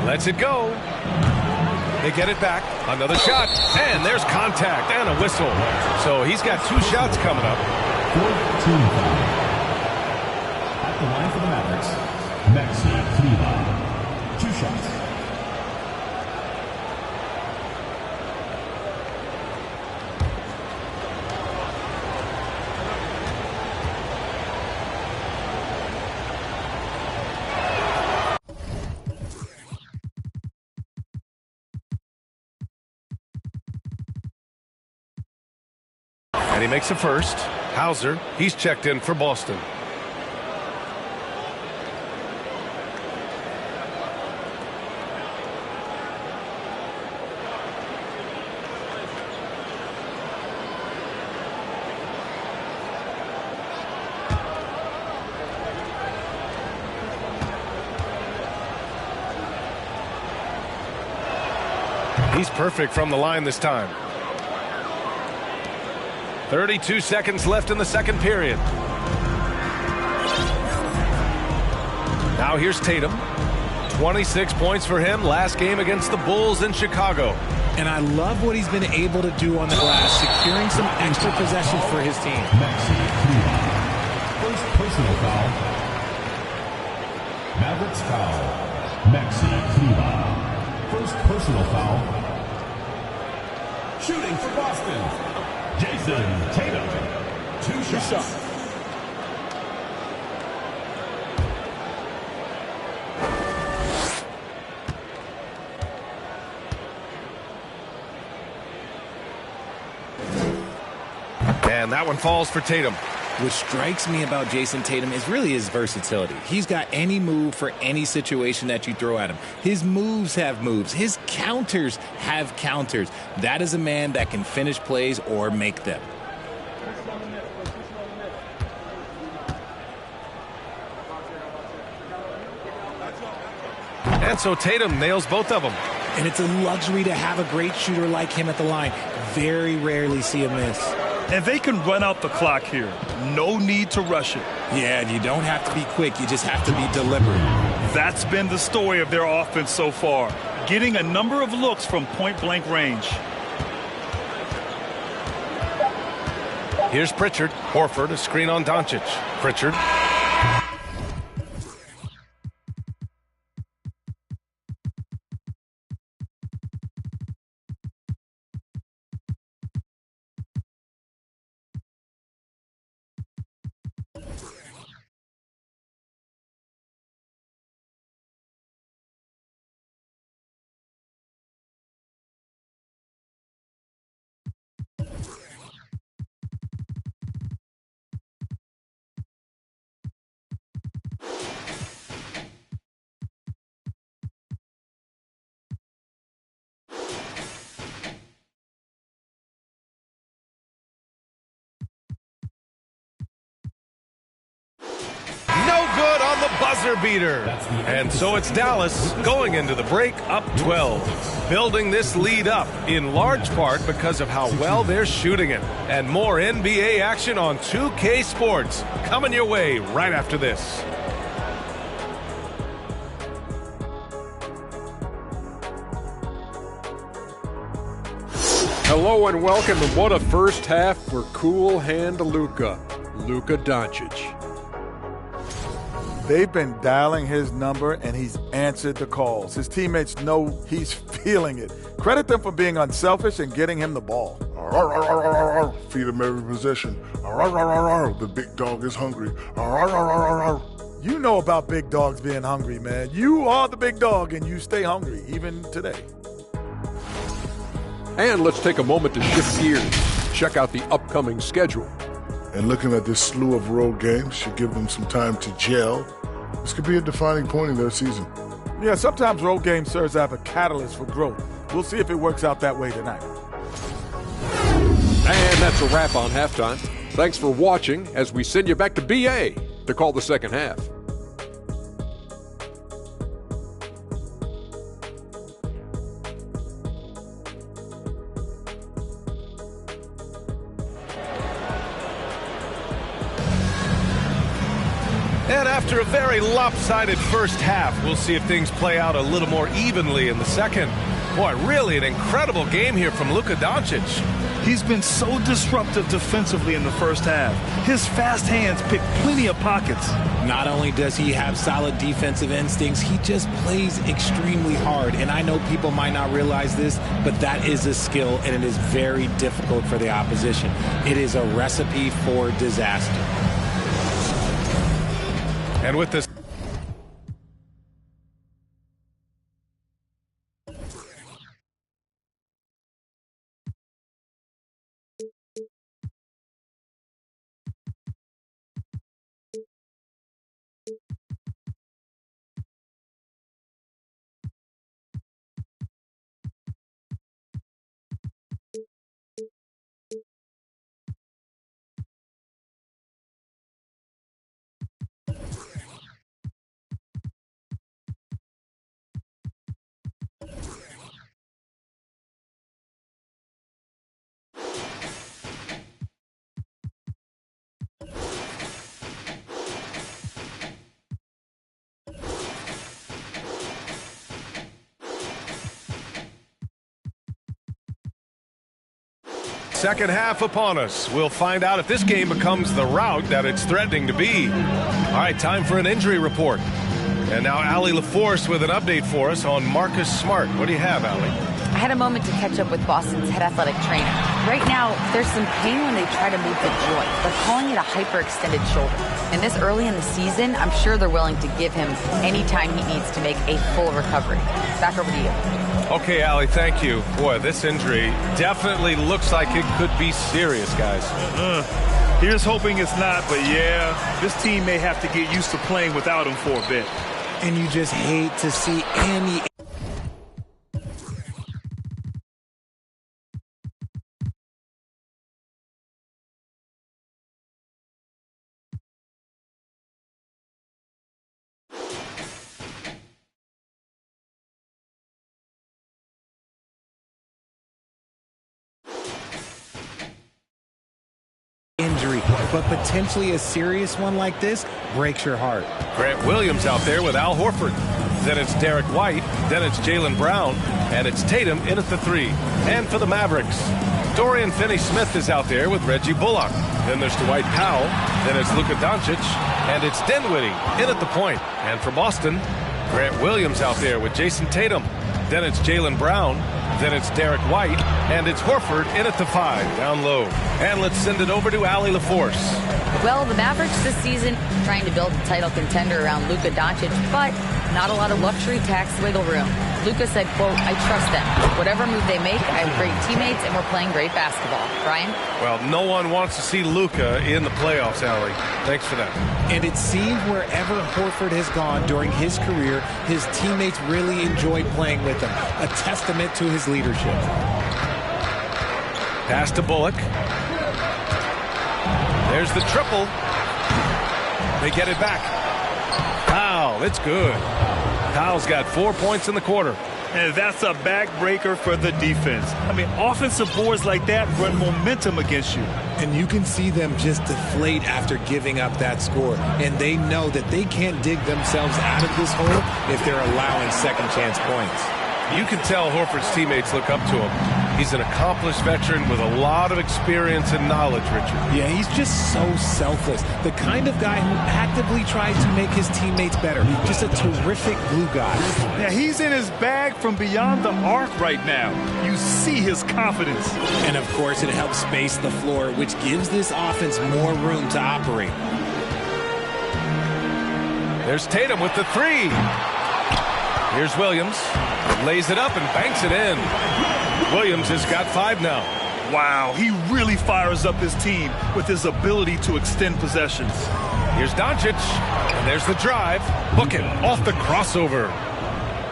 Lets it go. They get it back. Another shot. And there's contact and a whistle. So he's got 2 shots coming up. 14 foul. At the line for the Mavericks, Maxi Kleber. 2 shots. And he makes a first. Hauser, he's checked in for Boston. He's perfect from the line this time. 32 seconds left in the second period. Now here's Tatum. 26 points for him last game against the Bulls in Chicago. And I love what he's been able to do on the glass, securing some extra possessions for his team. Maxi Kleber. First personal foul. Mavericks foul. Maxi Kleber. First personal foul. Shooting for Boston, Jason Tatum. 2 shots. And that one falls for Tatum. What strikes me about Jason Tatum is really his versatility. He's got any move for any situation that you throw at him. His moves have moves. His counters have counters. That is a man that can finish plays or make them. And so Tatum nails both of them. And it's a luxury to have a great shooter like him at the line. Very rarely see him miss. And they can run out the clock here. No need to rush it. Yeah, and you don't have to be quick. You just have to be deliberate. That's been the story of their offense so far, getting a number of looks from point-blank range. Here's Pritchard. Horford, a screen on Doncic. Pritchard. No good on the buzzer beater. And so it's Dallas going into the break up 12. Building this lead up in large part because of how well they're shooting it. And more NBA action on 2K Sports coming your way right after this. Hello and welcome, and what a first half for Cool Hand Luka Doncic. They've been dialing his number, and he's answered the calls. His teammates know he's feeling it. Credit them for being unselfish and getting him the ball. Feed him every possession. The big dog is hungry. You know about big dogs being hungry, man. You are the big dog, and you stay hungry, even today. And let's take a moment to shift gears. Check out the upcoming schedule. And looking at this slew of road games should give them some time to gel. This could be a defining point in their season. Yeah, sometimes road game serves as a catalyst for growth. We'll see if it works out that way tonight. And that's a wrap on halftime. Thanks for watching as we send you back to BA to call the second half. And after a very lopsided first half, we'll see if things play out a little more evenly in the second. Boy, really an incredible game here from Luka Doncic. He's been so disruptive defensively in the first half. His fast hands pick plenty of pockets. Not only does he have solid defensive instincts, he just plays extremely hard. And I know people might not realize this, but that is a skill, and it is very difficult for the opposition. It is a recipe for disaster. And with this second half upon us, we'll find out if this game becomes the rout that it's threatening to be. All right, time for an injury report. And now Allie LaForce with an update for us on Marcus Smart. What do you have, Allie? I had a moment to catch up with Boston's head athletic trainer. Right now, there's some pain when they try to move the joint. They're calling it a hyperextended shoulder. And this early in the season, I'm sure they're willing to give him any time he needs to make a full recovery. Back over to you. Okay, Allie, thank you. Boy, this injury definitely looks like it could be serious, guys. Here's hoping it's not, but yeah, this team may have to get used to playing without him for a bit. And you just hate to see any injury, but potentially a serious one like this breaks your heart. Grant Williams out there with Al Horford. Then it's Derek White. Then it's Jaylen Brown. And it's Tatum in at the 3. And for the Mavericks, Dorian Finney-Smith is out there with Reggie Bullock. Then there's Dwight Powell. Then it's Luka Doncic. And it's Dinwiddie in at the point. And for Boston, Grant Williams out there with Jason Tatum. Then it's Jaylen Brown. Then it's Derek White. And it's Horford in at the 5, down low. And let's send it over to Allie LaForce. Well, the Mavericks this season trying to build a title contender around Luka Doncic, but not a lot of luxury tax wiggle room. Luka said, quote, I trust them. Whatever move they make, I have great teammates, and we're playing great basketball. Brian? Well, no one wants to see Luka in the playoffs, Allie. Thanks for that. And it seems wherever Horford has gone during his career, his teammates really enjoyed playing with him. A testament to his leadership. Pass to Bullock. There's the triple. They get it back. Powell, it's good. Powell's got 4 points in the quarter. And that's a backbreaker for the defense. I mean, offensive boards like that run momentum against you. And you can see them just deflate after giving up that score. And they know that they can't dig themselves out of this hole if they're allowing second chance points. You can tell Horford's teammates look up to him. He's an accomplished veteran with a lot of experience and knowledge, Richard. Yeah, he's just so selfless. The kind of guy who actively tries to make his teammates better. Just a terrific glue guy. Yeah, he's in his bag from beyond the arc right now. You see his confidence. And of course, it helps space the floor, which gives this offense more room to operate. There's Tatum with the 3. Here's Williams. Lays it up and banks it in. Williams has got 5 now. Wow, he really fires up his team with his ability to extend possessions. Here's Doncic. And there's the drive. Book it off the crossover.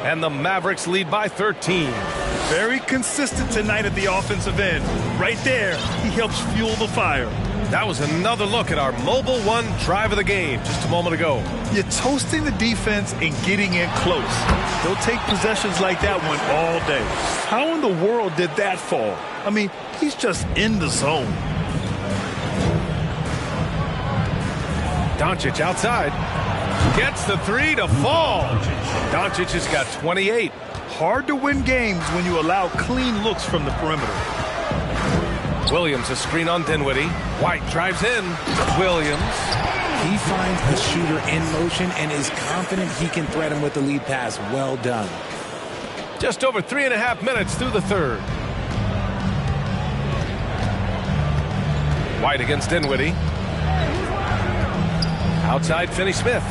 And the Mavericks lead by 13. Very consistent tonight at the offensive end. Right there, he helps fuel the fire. That was another look at our Mobile One drive of the game just a moment ago. You're toasting the defense and getting in close. They'll take possessions like that one all day. How in the world did that fall? I mean, he's just in the zone. Doncic outside. Gets the 3 to fall. Doncic has got 28. Hard to win games when you allow clean looks from the perimeter. Williams, a screen on Dinwiddie. White drives in. Williams. He finds the shooter in motion and is confident he can thread him with the lead pass. Well done. Just over 3.5 minutes through the third. White against Dinwiddie. Outside Finney-Smith.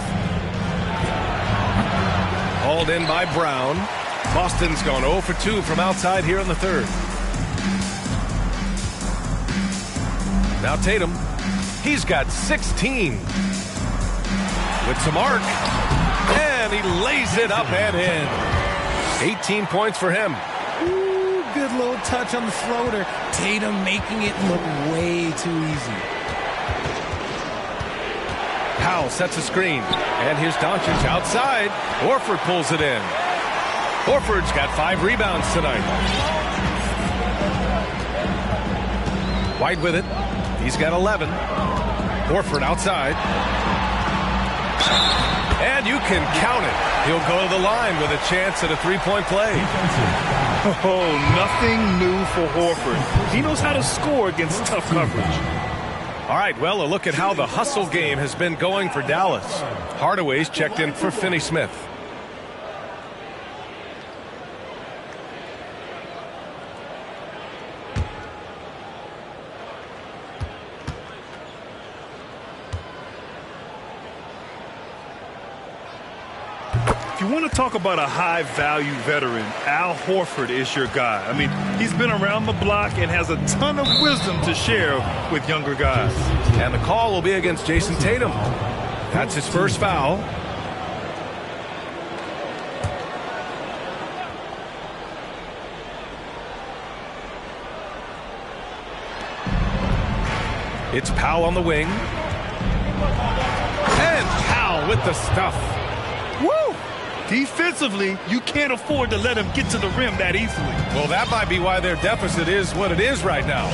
Hauled in by Brown. Boston's gone 0 for 2 from outside here in the third. Now Tatum, he's got 16. With some arc, and he lays it up and in. 18 points for him. Ooh, good little touch on the floater. Tatum making it look way too easy. Powell sets a screen, and here's Doncic outside. Horford pulls it in. Horford's got 5 rebounds tonight. White with it. He's got 11. Horford outside. And you can count it. He'll go to the line with a chance at a 3-point play. Oh, nothing new for Horford. He knows how to score against tough coverage. All right, well, a look at how the hustle game has been going for Dallas. Hardaway's checked in for Finney-Smith. If you want to talk about a high-value veteran, Al Horford is your guy. I mean, he's been around the block and has a ton of wisdom to share with younger guys. And the call will be against Jason Tatum. That's his first foul. It's Powell on the wing. And Powell with the stuff. Woo! Defensively, you can't afford to let him get to the rim that easily. Well, that might be why their deficit is what it is right now.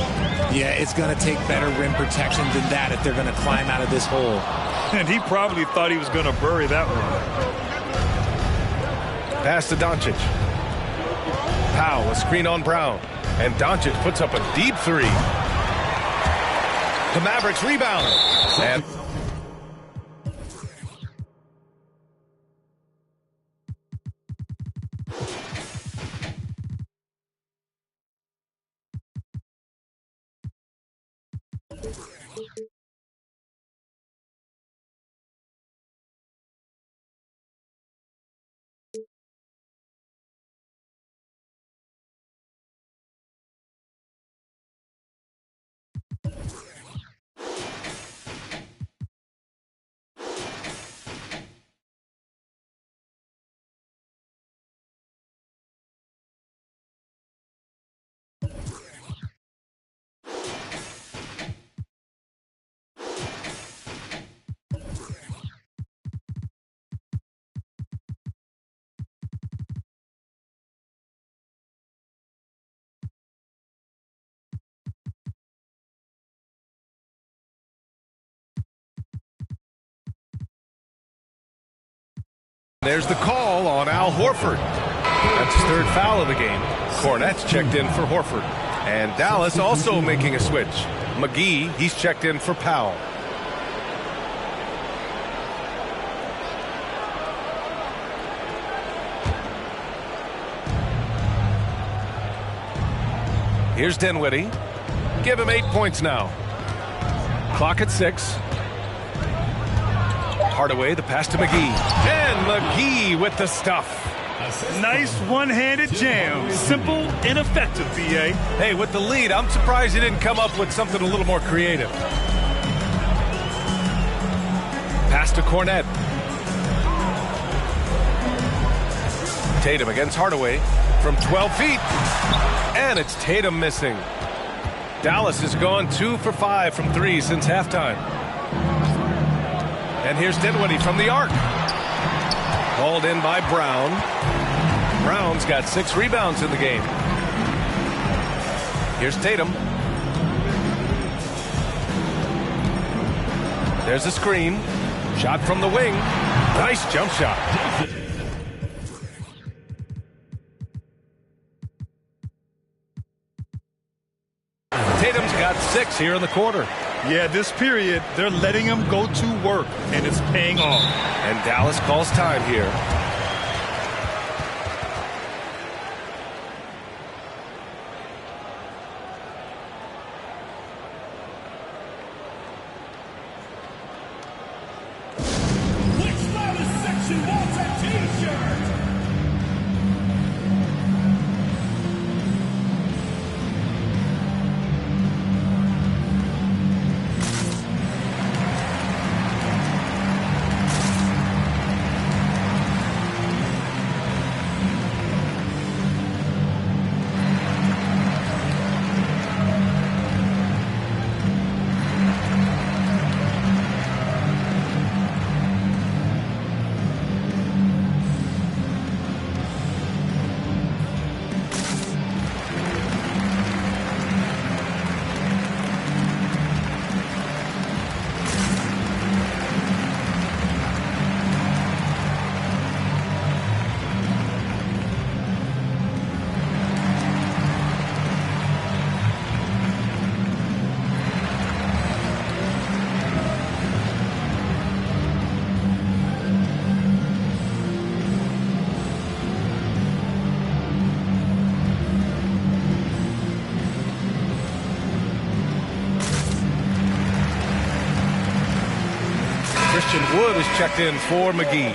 Yeah, it's going to take better rim protection than that if they're going to climb out of this hole. And he probably thought he was going to bury that one. Pass to Doncic. Powell, a screen on Brown. And Doncic puts up a deep three. The Mavericks rebound. And there's the call on Al Horford. That's his third foul of the game. Cornette's checked in for Horford. And Dallas also making a switch. McGee, he's checked in for Powell. Here's Dinwiddie. Give him 8 points now. Clock at 6. Hardaway, the pass to McGee. And McGee with the stuff. Nice one-handed jam. Simple and effective, B.A. Hey, with the lead, I'm surprised he didn't come up with something a little more creative. Pass to Cornette. Tatum against Hardaway from 12 feet. And it's Tatum missing. Dallas has gone 2 for 5 from 3 since halftime. And here's Dinwiddie from the arc. Called in by Brown. Brown's got 6 rebounds in the game. Here's Tatum. There's a screen. Shot from the wing. Nice jump shot. Tatum's got 6 here in the quarter. Yeah, this period, they're letting him go to work, and it's paying off. And Dallas calls time here. Wood is checked in for McGee.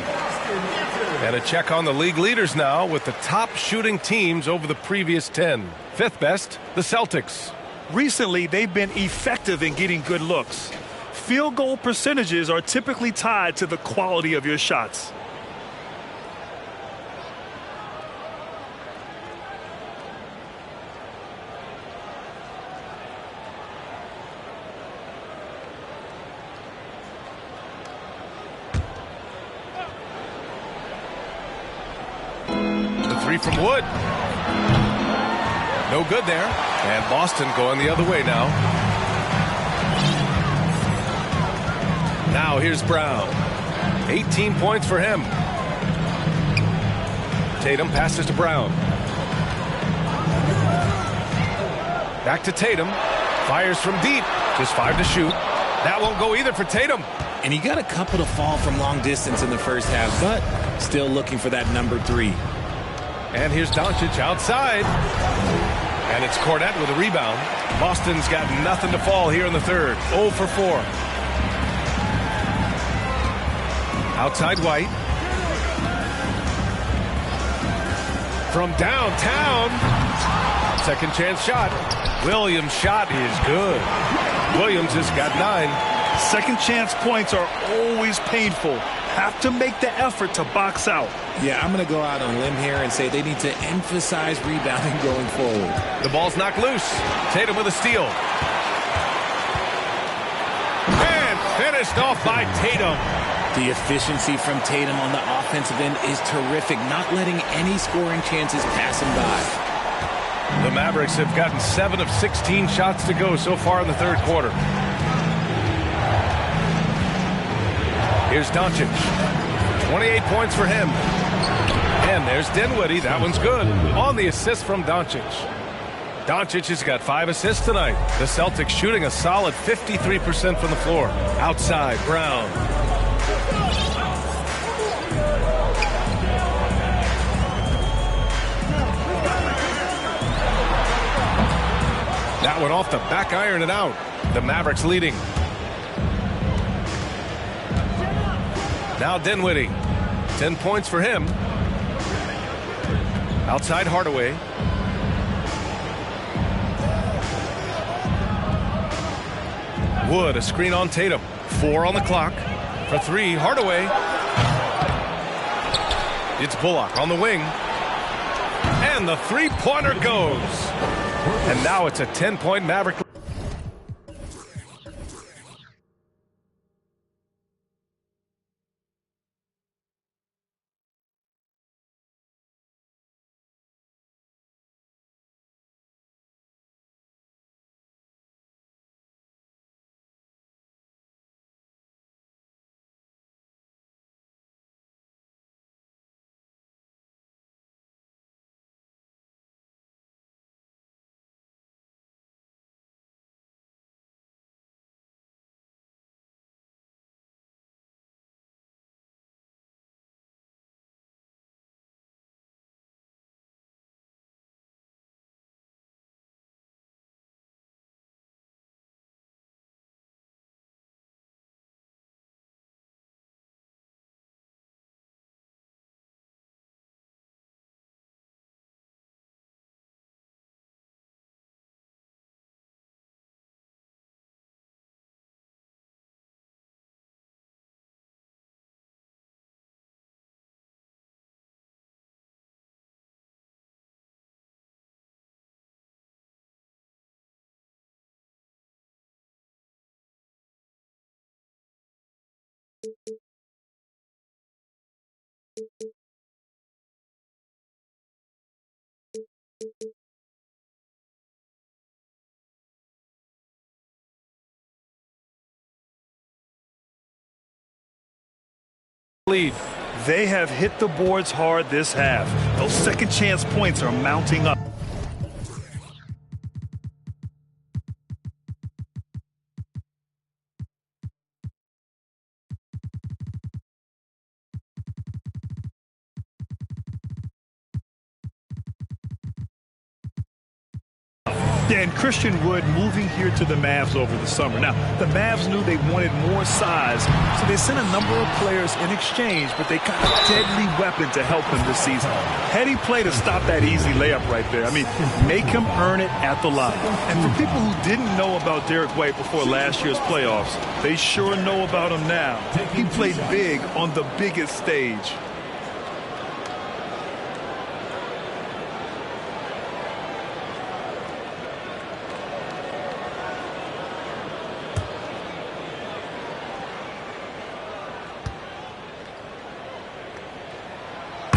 And a check on the league leaders now with the top shooting teams over the previous 10. Fifth best, the Celtics. Recently, they've been effective in getting good looks. Field goal percentages are typically tied to the quality of your shots. Three from Wood. No good there. And Boston going the other way now. Now here's Brown. 18 points for him. Tatum passes to Brown. Back to Tatum. Fires from deep. Just 5 to shoot. That won't go either for Tatum. And he got a couple to fall from long distance in the first half, but still looking for that number 3. And here's Doncic outside. And it's Cornette with a rebound. Boston's got nothing to fall here in the third. 0 for 4. Outside White. From downtown. Second chance shot. Williams' shot is good. Williams has got 9. Second chance points are always painful. Have to make the effort to box out. Yeah, I'm going to go out on a limb here and say they need to emphasize rebounding going forward. The ball's knocked loose. Tatum with a steal. And finished off by Tatum. The efficiency from Tatum on the offensive end is terrific, not letting any scoring chances pass him by. The Mavericks have gotten 7 of 16 shots to go so far in the third quarter. Here's Doncic. 28 points for him. And there's Dinwiddie. That one's good. On the assist from Doncic. Doncic has got 5 assists tonight. The Celtics shooting a solid 53% from the floor. Outside, Brown. That one off the back iron and out. The Mavericks leading. Now Dinwiddie. 10 points for him. Outside Hardaway. Wood, a screen on Tatum. 4 on the clock. For 3, Hardaway. It's Bullock on the wing. And the three-pointer goes. And now it's a 10-point Maverick. Lead. They have hit the boards hard this half. Those second chance points are mounting up. Yeah, and Christian Wood moving here to the Mavs over the summer. Now, the Mavs knew they wanted more size, so they sent a number of players in exchange, but they got a deadly weapon to help them this season. Heady play to stop that easy layup right there. I mean, make him earn it at the line. And for people who didn't know about Derek White before last year's playoffs, they sure know about him now. He played big on the biggest stage.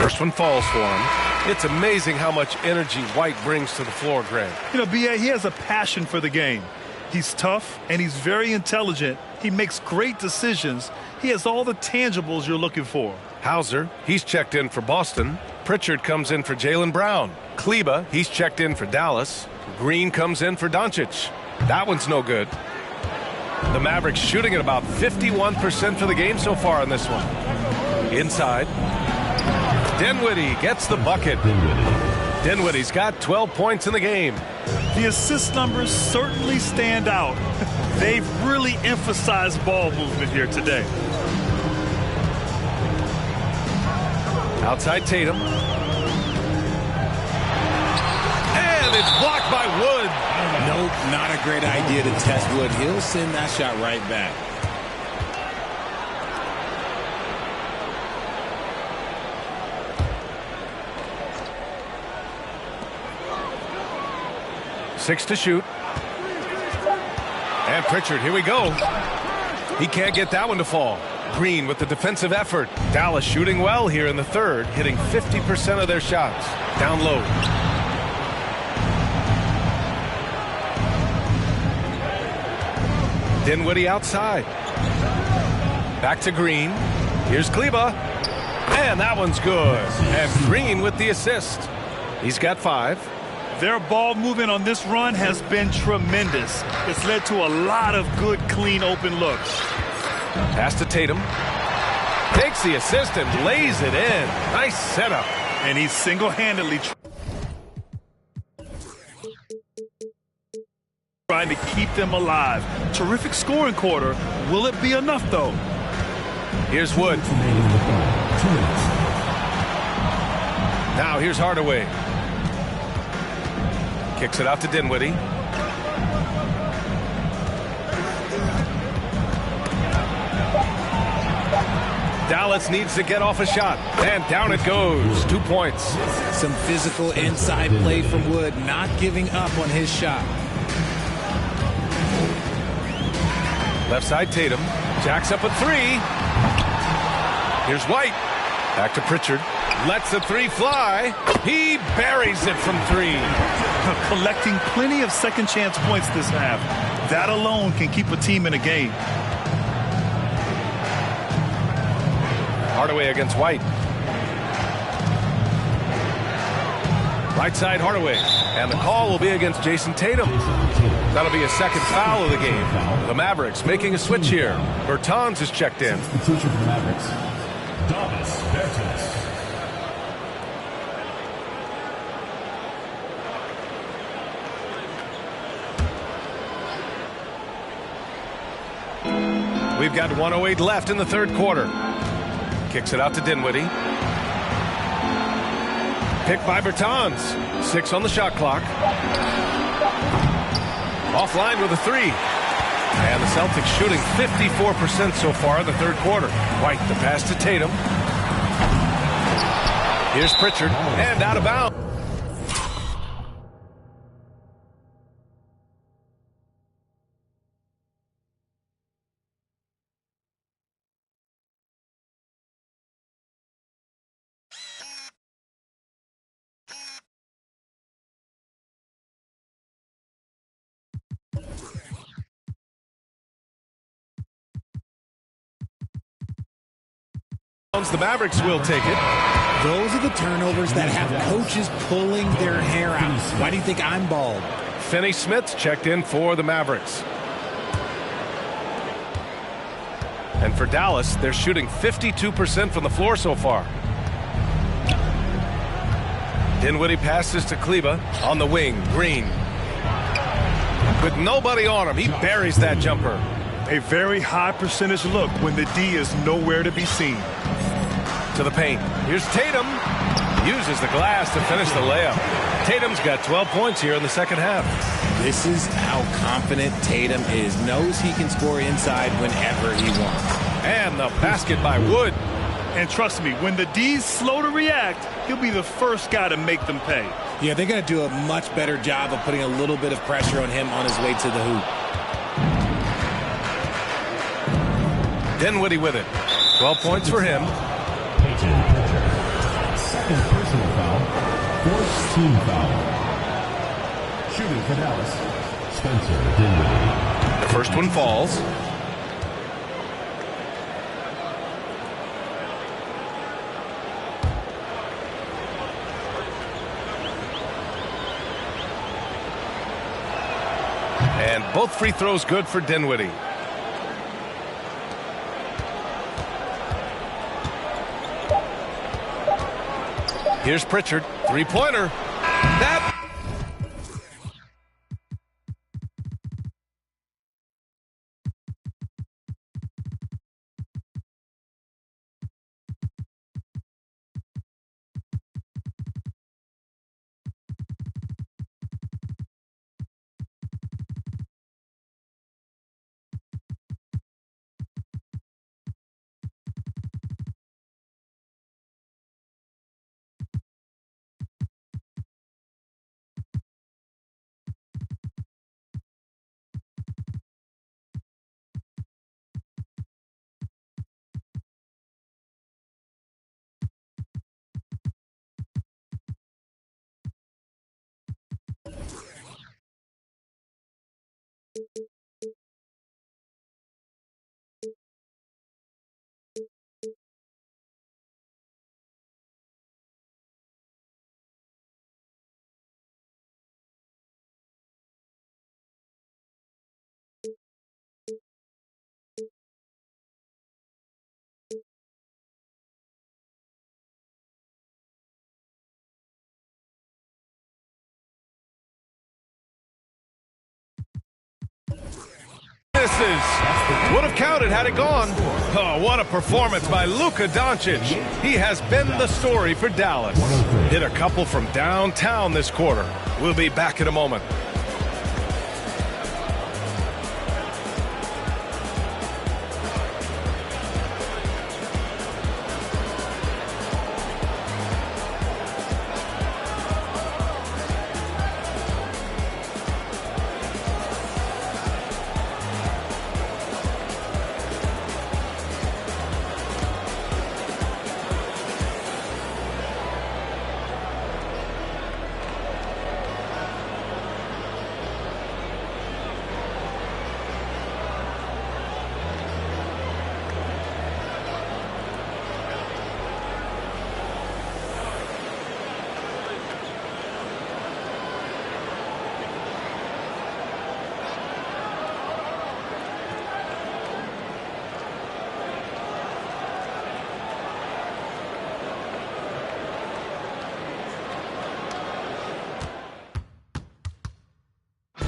First one falls for him. It's amazing how much energy White brings to the floor, Grant. You know, B.A., he has a passion for the game. He's tough, and he's very intelligent. He makes great decisions. He has all the tangibles you're looking for. Hauser, he's checked in for Boston. Pritchard comes in for Jaylen Brown. Kleba, he's checked in for Dallas. Green comes in for Doncic. That one's no good. The Mavericks shooting at about 51% for the game so far in this one. Inside. Dinwiddie gets the bucket. Dinwiddie's got 12 points in the game. The assist numbers certainly stand out. They've really emphasized ball movement here today. Outside Tatum. And it's blocked by Wood. Nope, not a great idea to test Wood. He'll send that shot right back. Six to shoot. And Pritchard, here we go. He can't get that one to fall. Green with the defensive effort. Dallas shooting well here in the third, hitting 50% of their shots. Down low. Dinwiddie outside. Back to Green. Here's Kleba. And that one's good. And Green with the assist. He's got 5. Their ball movement on this run has been tremendous. It's led to a lot of good, clean, open looks. Pass to Tatum. Takes the assist and lays it in. Nice setup. And he's single-handedly trying to keep them alive. Terrific scoring quarter. Will it be enough, though? Here's Wood. Now here's Hardaway. Kicks it out to Dinwiddie. Dallas needs to get off a shot. And down it goes. 2 points. Some physical inside play from Wood, not giving up on his shot. Left side Tatum. Jacks up a 3. Here's White. Back to Pritchard. Lets the 3 fly. He buries it from 3. Collecting plenty of second chance points this half. That alone can keep a team in a game. Hardaway against White. Right side Hardaway. And the call will be against Jason Tatum. That'll be a second foul of the game. The Mavericks making a switch here. Bertans is checked in. Substitution for the Mavericks. Davis Bertans. We've got 1:08 left in the third quarter. Kicks it out to Dinwiddie. Picked by Bertans. 6 on the shot clock. Offline with a 3. And the Celtics shooting 54% so far in the third quarter. White, the pass to Tatum. Here's Pritchard. And out of bounds. The Mavericks will take it. Those are the turnovers that have coaches pulling their hair out. Why do you think I'm bald? Finney Smith's checked in for the Mavericks. And for Dallas, they're shooting 52% from the floor so far. Dinwiddie passes to Kleba on the wing. Green. With nobody on him, he buries that jumper. A very high percentage look when the D is nowhere to be seen. To the paint. Here's Tatum. Uses the glass to finish the layup. Tatum's got 12 points here in the second half. This is how confident Tatum is. Knows he can score inside whenever he wants. And the basket by Wood. And trust me, when the D's slow to react, he'll be the first guy to make them pay. Yeah, they're going to do a much better job of putting a little bit of pressure on him on his way to the hoop. Dinwiddie with it. 12 points for him. second personal foul, fourth team foul. Shooting for Dallas, Spencer Dinwiddie. The first one falls. And both free throws good for Dinwiddie. Here's Pritchard, three-pointer. That. Would have counted had it gone. Oh, what a performance by Luka Doncic. He has been the story for Dallas. Hit a couple from downtown this quarter. We'll be back in a moment.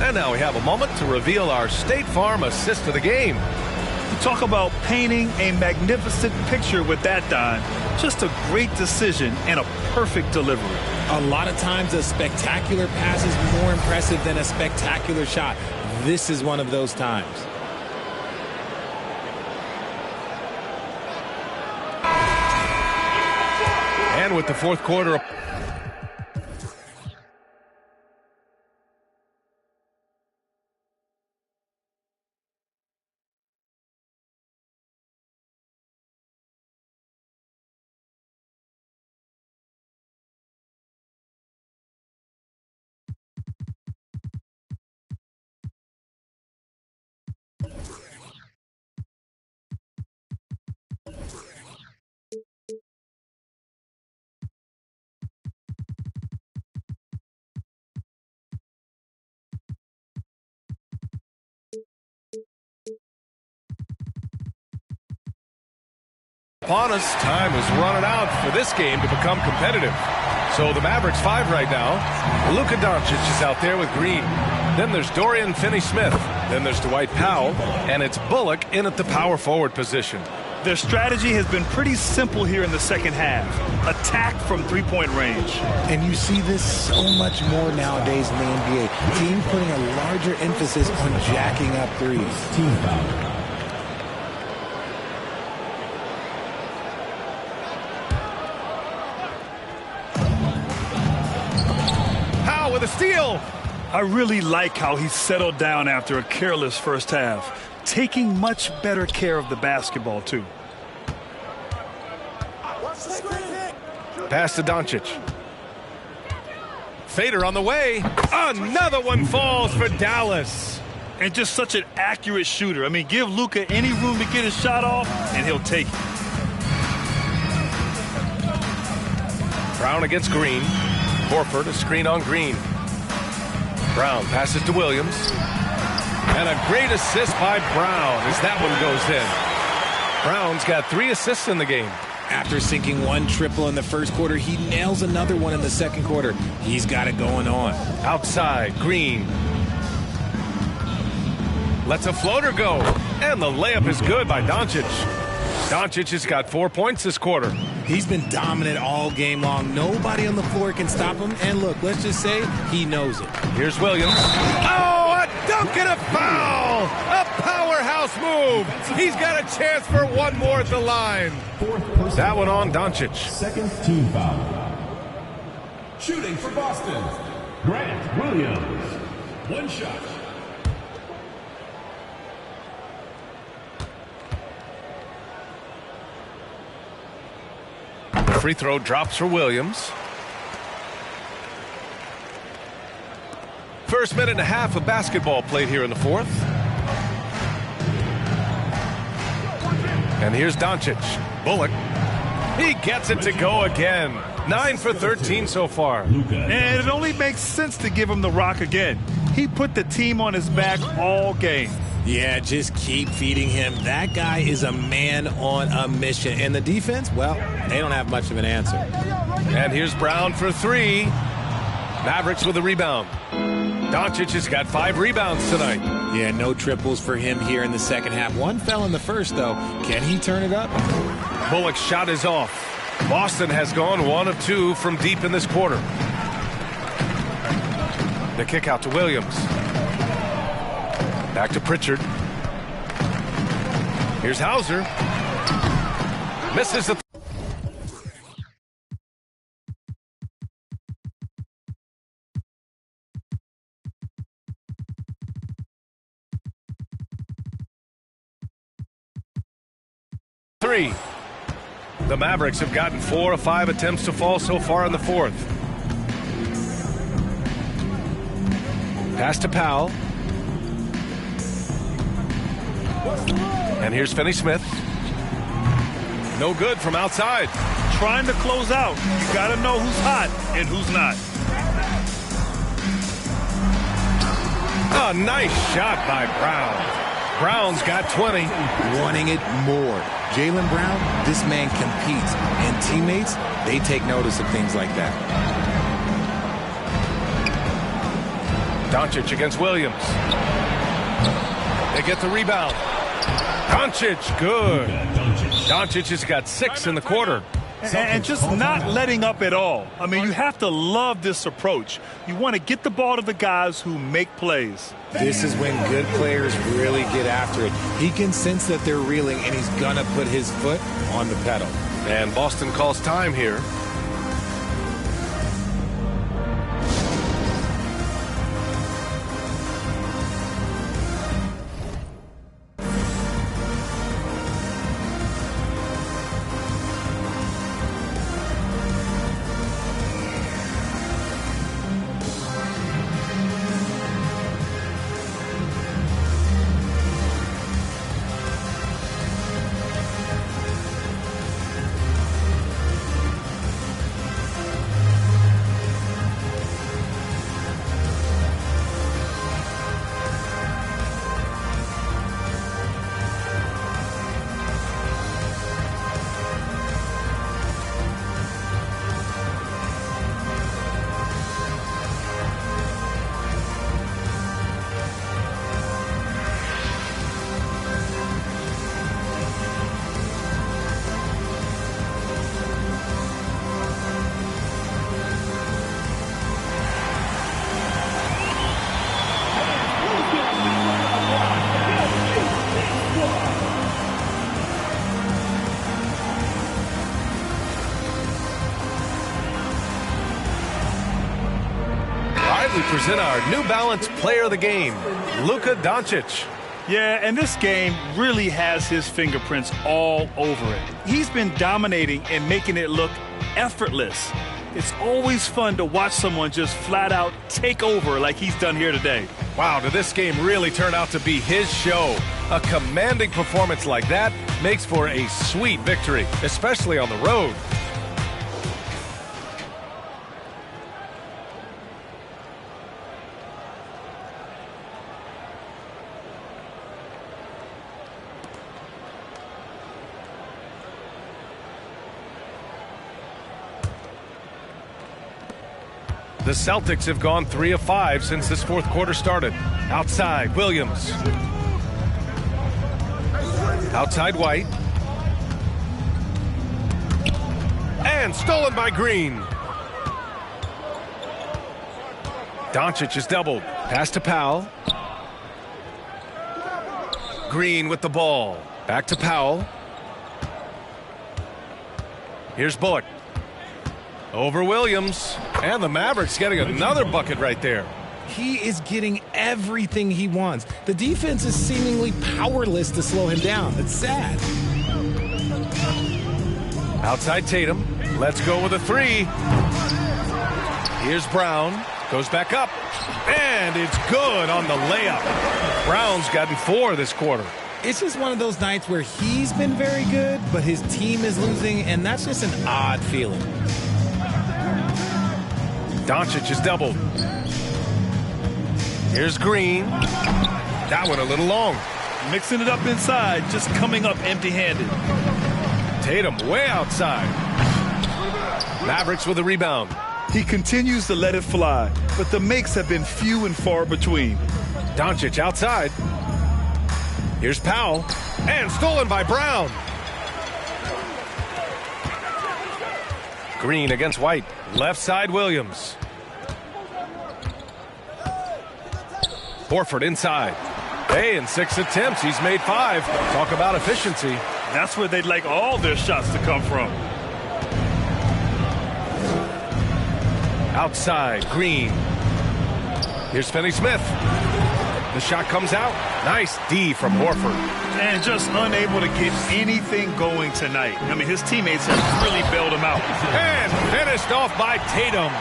And now we have a moment to reveal our State Farm assist of the game. You talk about painting a magnificent picture with that dime. Just a great decision and a perfect delivery. A lot of times a spectacular pass is more impressive than a spectacular shot. This is one of those times. And with the fourth quarter. Upon us, time is running out for this game to become competitive. So the Mavericks 5 right now. Luka Doncic is out there with Green. Then there's Dorian Finney-Smith. Then there's Dwight Powell. And it's Bullock in at the power forward position. Their strategy has been pretty simple here in the second half. Attack from three-point range. And you see this so much more nowadays in the NBA. Team putting a larger emphasis on jacking up threes. Team foul. With a steal. I really like how he settled down after a careless first half, taking much better care of the basketball too. Pass to Doncic. Fader on the way. Another one falls for Dallas. And just such an accurate shooter. I mean, give Luka any room to get his shot off, and he'll take it. Brown against Green. Horford, a screen on Green. Brown passes to Williams. And a great assist by Brown as that one goes in. Brown's got 3 assists in the game. After sinking 1 triple in the first quarter, he nails another one in the second quarter. He's got it going on. Outside, Green. Lets a floater go. And the layup is good by Doncic. Doncic has got 4 points this quarter. He's been dominant all game long. Nobody on the floor can stop him. And look, let's just say he knows it. Here's Williams. Oh, a dunk and a foul! A powerhouse move. He's got a chance for one more at the line. That one on Doncic. Second team foul. Shooting for Boston, Grant Williams. 1 shot. Free throw drops for Williams. First minute and a half of basketball played here in the fourth. And here's Doncic. Bullock. He gets it to go again. 9 for 13 so far. And it only makes sense to give him the rock again. He put the team on his back all game. Yeah, just keep feeding him. That guy is a man on a mission. And the defense, well, they don't have much of an answer. And here's Brown for 3. Mavericks with a rebound. Doncic has got 5 rebounds tonight. Yeah, no triples for him here in the second half. 1 fell in the first, though. Can he turn it up? Bullock's shot is off. Boston has gone 1 of 2 from deep in this quarter. The kick out to Williams. Back to Pritchard. Here's Hauser. Misses the... three. The Mavericks have gotten 4 of 5 attempts to fall so far in the fourth. Pass to Powell. And here's Finney-Smith. No good from outside. Trying to close out. You got to know who's hot and who's not. A nice shot by Brown. Brown's got 20. Wanting it more. Jaylen Brown, this man competes. And teammates, they take notice of things like that. Doncic against Williams. They get the rebound. Doncic, good. Doncic has got 6 in the quarter. And just not letting up at all. I mean, you have to love this approach. You want to get the ball to the guys who make plays. This is when good players really get after it. He can sense that they're reeling, and he's going to put his foot on the pedal. And Boston calls time here. We present our New Balance Player of the Game, Luka Doncic. Yeah, and this game really has his fingerprints all over it. He's been dominating and making it look effortless. It's always fun to watch someone just flat out take over like he's done here today. Wow, did this game really turn out to be his show? A commanding performance like that makes for a sweet victory, especially on the road. The Celtics have gone 3 of 5 since this fourth quarter started. Outside, Williams. Outside, White. And stolen by Green. Doncic is doubled. Pass to Powell. Green with the ball. Back to Powell. Here's Bullock. Over Williams. And the Mavericks getting another bucket right there. He is getting everything he wants. The defense is seemingly powerless to slow him down. It's sad. Outside Tatum. Let's go with a three. Here's Brown. Goes back up. And it's good on the layup. Brown's gotten 4 this quarter. It's just one of those nights where he's been very good, but his team is losing, and that's just an odd feeling. Doncic is doubled. Here's Green. That one a little long. Mixing it up inside, just coming up empty-handed. Tatum way outside. Mavericks with a rebound. He continues to let it fly, but the makes have been few and far between. Doncic outside. Here's Powell. And stolen by Brown. Green against White. Left side, Williams. Horford inside. Hey, in 6 attempts, he's made 5. Talk about efficiency. That's where they'd like all their shots to come from. Outside, Green. Here's Finney-Smith. The shot comes out. Nice D from Horford. And just unable to get anything going tonight. I mean, his teammates have really bailed him out. And finished off by Tatum.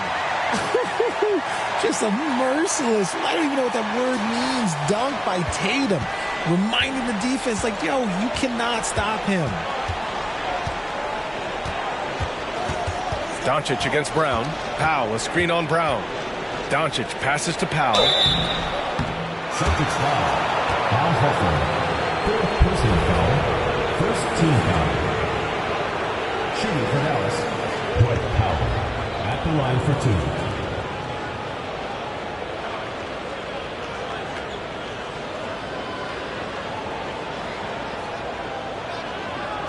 Just a merciless, I don't even know what that word means, dunk by Tatum. Reminding the defense, like, yo, you cannot stop him. Doncic against Brown. Powell, a screen on Brown. Doncic passes to Powell. Celtics foul. Al Horford. 4th personal foul. 1st team foul. Shooting for Dallas. Dwight Powell. At the line for 2.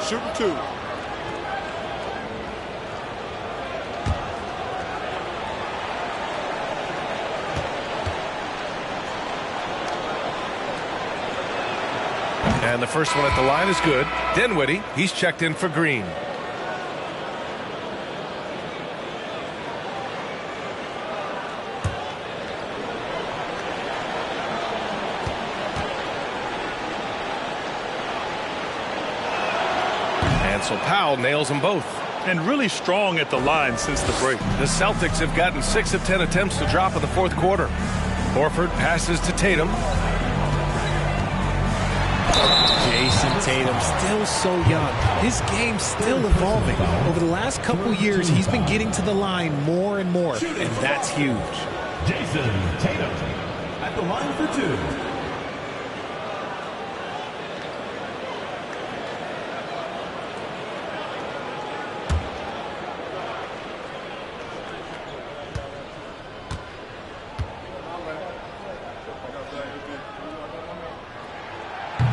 Shooting 2. And the first one at the line is good. Dinwiddie, he's checked in for Green. And so Powell nails them both. And really strong at the line since the break. The Celtics have gotten 6 of 10 attempts to drop in the fourth quarter. Horford passes to Tatum. Jason Tatum, still so young. His game's still evolving. Over the last couple years, he's been getting to the line more and more, and that's huge. Jason Tatum at the line for 2.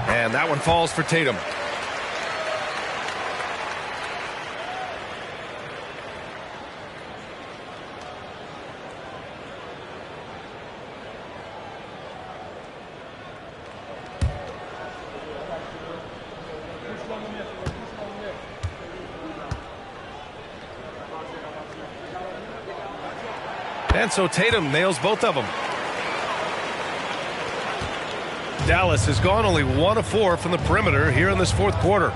And that one falls for Tatum. And so Tatum nails both of them. Dallas has gone only 1 of 4 from the perimeter here in this fourth quarter.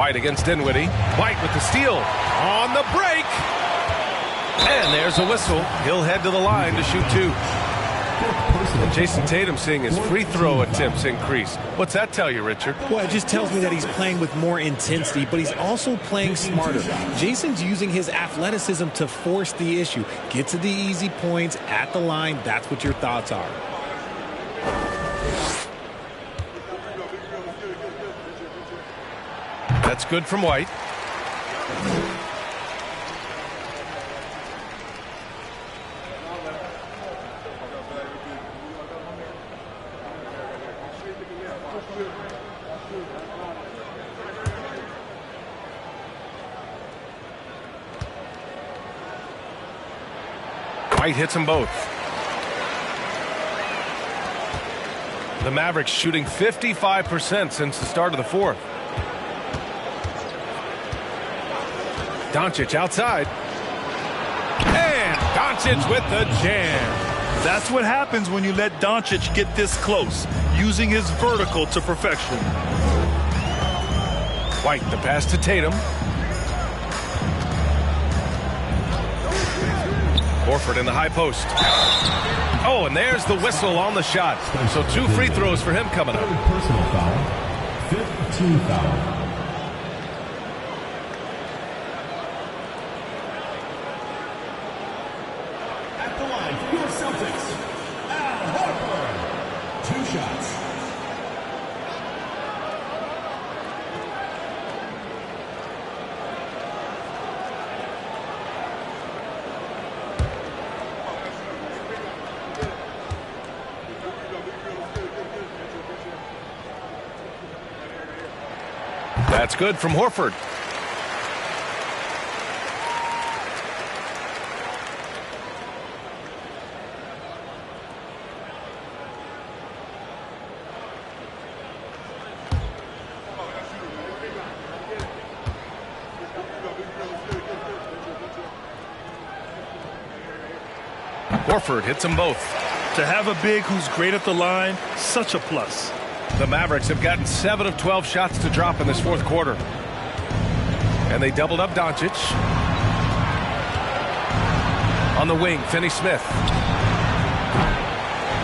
White against Dinwiddie. White with the steal. On the break. And there's a whistle. He'll head to the line to shoot 2. And Jason Tatum seeing his free throw attempts increase. What's that tell you, Richard? Well, it just tells me that he's playing with more intensity, but he's also playing smarter. Jason's using his athleticism to force the issue. Get to the easy points at the line. That's what your thoughts are. That's good from White. White hits them both. The Mavericks shooting 55% since the start of the 4th. Doncic outside. And Doncic with the jam. That's what happens when you let Doncic get this close, using his vertical to perfection. White, the pass to Tatum. Horford in the high post. Oh, and there's the whistle on the shot. So 2 free throws for him coming up. Personal foul. 5th team foul. At the line for your Celtics, Al Horford. 2 shots. That's good from Horford. Horford hits them both. To have a big who's great at the line, such a plus. The Mavericks have gotten 7 of 12 shots to drop in this 4th quarter. And they doubled up Doncic. On the wing, Finney-Smith.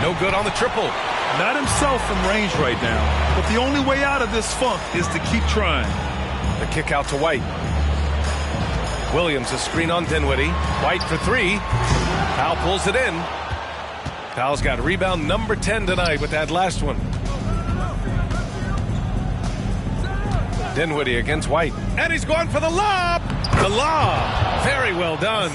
No good on the triple. Not himself from range right now, but the only way out of this funk is to keep trying. The kick out to White. Williams a screen on Dinwiddie. White for 3. Powell pulls it in. Powell's got rebound number 10 tonight with that last one. Dinwiddie against White. And he's going for the lob. The lob. Very well done.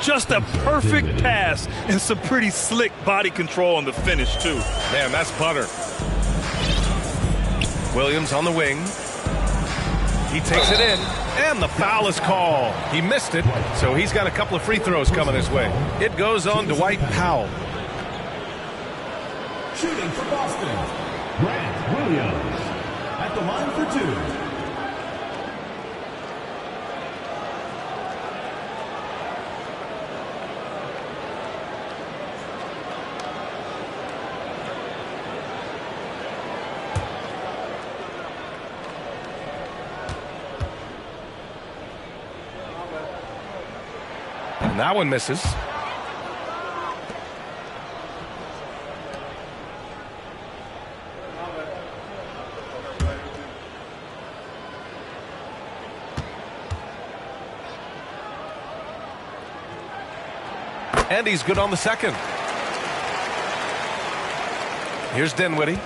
Just a perfect pass and some pretty slick body control on the finish, too. Man, that's butter. Williams on the wing. He takes it in. And the foul is called. He missed it, so he's got a couple of free throws coming his way. It goes on to Dwight Powell. Shooting for Boston, Grant Williams. At the line for 2. And that one misses. And he's good on the second. Here's Dinwiddie.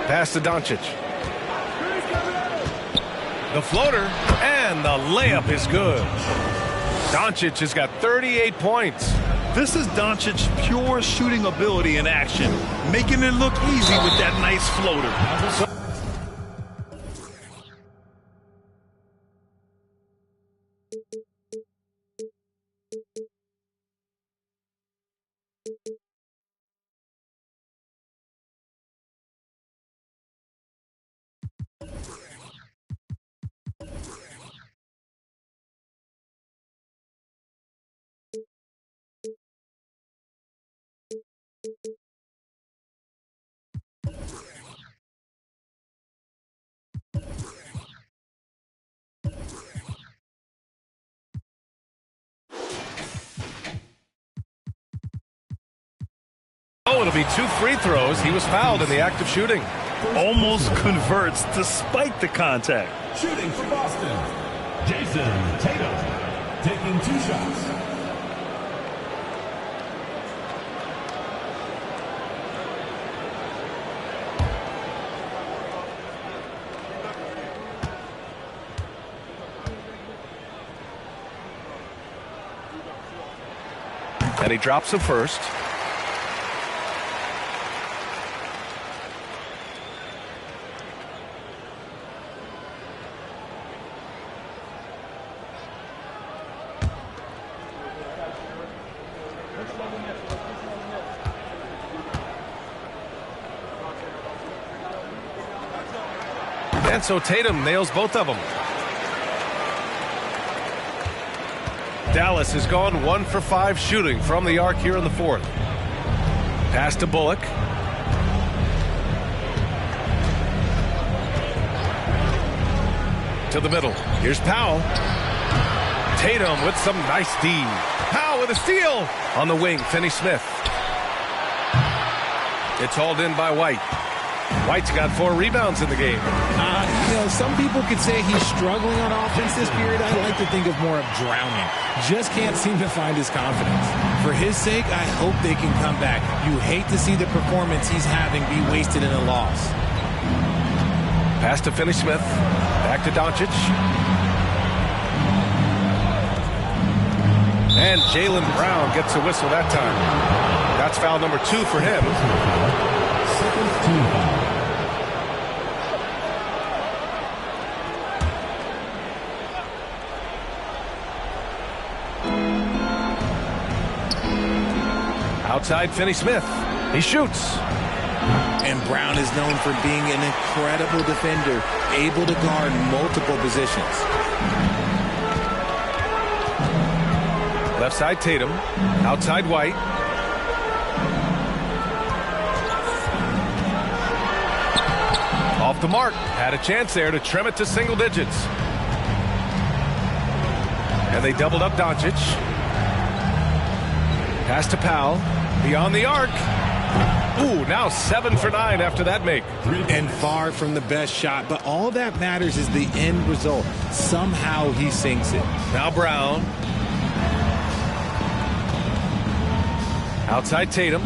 Pass to Doncic. The floater, and the layup is good. Doncic has got 38 points. This is Doncic's pure shooting ability in action, making it look easy with that nice floater. Oh, it'll be 2 free throws. He was fouled in the act of shooting. Almost converts despite the contact. Shooting for Boston, Jason Tatum, taking 2 shots. And he drops the first. And so Tatum nails both of them. Dallas has gone 1 for 5 shooting from the arc here in the fourth. Pass to Bullock. To the middle. Here's Powell. Tatum with some nice D. Powell with a steal. On the wing, Finney-Smith. It's hauled in by White. White's got 4 rebounds in the game. Some people could say he's struggling on offense this period. I like to think of more of drowning. Just can't seem to find his confidence. For his sake, I hope they can come back. You hate to see the performance he's having be wasted in a loss. Pass to Finney-Smith. Back to Doncic. And Jaylen Brown gets a whistle that time. That's foul number 2 for him. Second team foul. Outside Finney-Smith. He shoots. And Brown is known for being an incredible defender, able to guard multiple positions. Left side Tatum. Outside White. Off the mark. Had a chance there to trim it to single digits. And they doubled up Doncic. Pass to Powell. Beyond the arc. Ooh, now 7 for 9 after that make. And far from the best shot, but all that matters is the end result. Somehow he sinks it. Now Brown. Outside Tatum.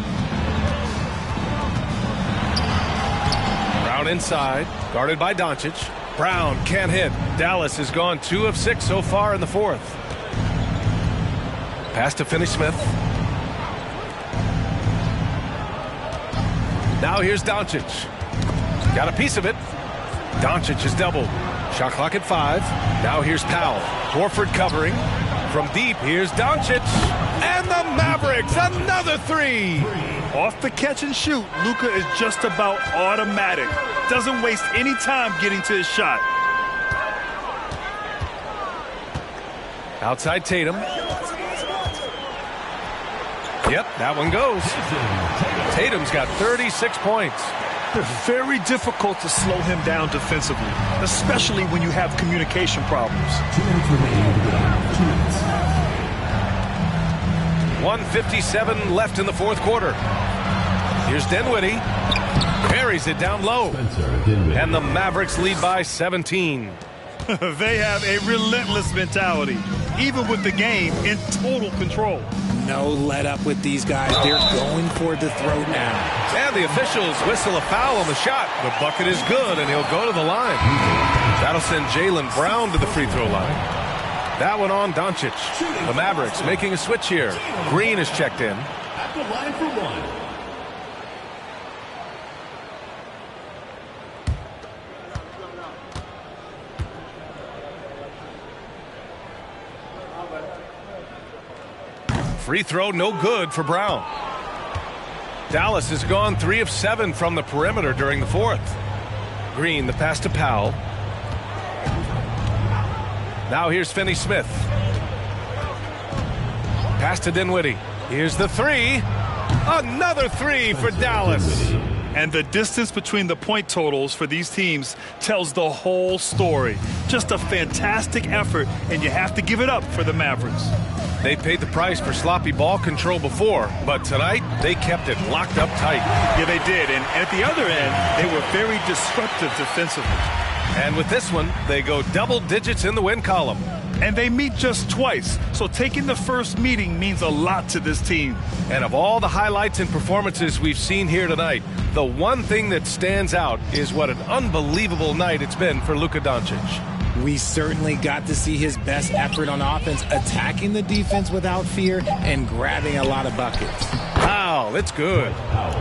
Brown inside. Guarded by Doncic. Brown can't hit. Dallas has gone 2 of 6 so far in the fourth. Pass to Finney-Smith. Now here's Doncic. Got a piece of it. Doncic is doubled. Shot clock at 5. Now here's Powell. Horford covering. From deep, here's Doncic. And the Mavericks, another 3. Off the catch and shoot, Luka is just about automatic. Doesn't waste any time getting to his shot. Outside Tatum. Yep, that one goes. Tatum's got 36 points. Very difficult to slow him down defensively, especially when you have communication problems. 2 minutes remaining. 2 minutes. 1:57 left in the fourth quarter. Here's Dinwiddie. Buries it down low. And the Mavericks lead by 17. They have a relentless mentality, even with the game in total control. No let up with these guys. They're going for the throw now. And the officials whistle a foul on the shot. The bucket is good, and he'll go to the line. That'll send Jaylen Brown to the free throw line. That one on Doncic. The Mavericks making a switch here. Green is checked in. At the line for 1. Free throw no good for Brown. Dallas has gone 3 of 7 from the perimeter during the fourth. Green, the pass to Powell. Now here's Finney-Smith. Pass to Dinwiddie. Here's the 3. Another 3 for Dallas. And the distance between the point totals for these teams tells the whole story. Just a fantastic effort, and you have to give it up for the Mavericks. They paid the price for sloppy ball control before, but tonight they kept it locked up tight. Yeah, they did. And at the other end, they were very disruptive defensively. And with this one, they go double digits in the win column. And they meet just twice, so taking the first meeting means a lot to this team. And of all the highlights and performances we've seen here tonight, the one thing that stands out is what an unbelievable night it's been for Luka Doncic. We certainly got to see his best effort on offense, attacking the defense without fear and grabbing a lot of buckets. Wow, it's good.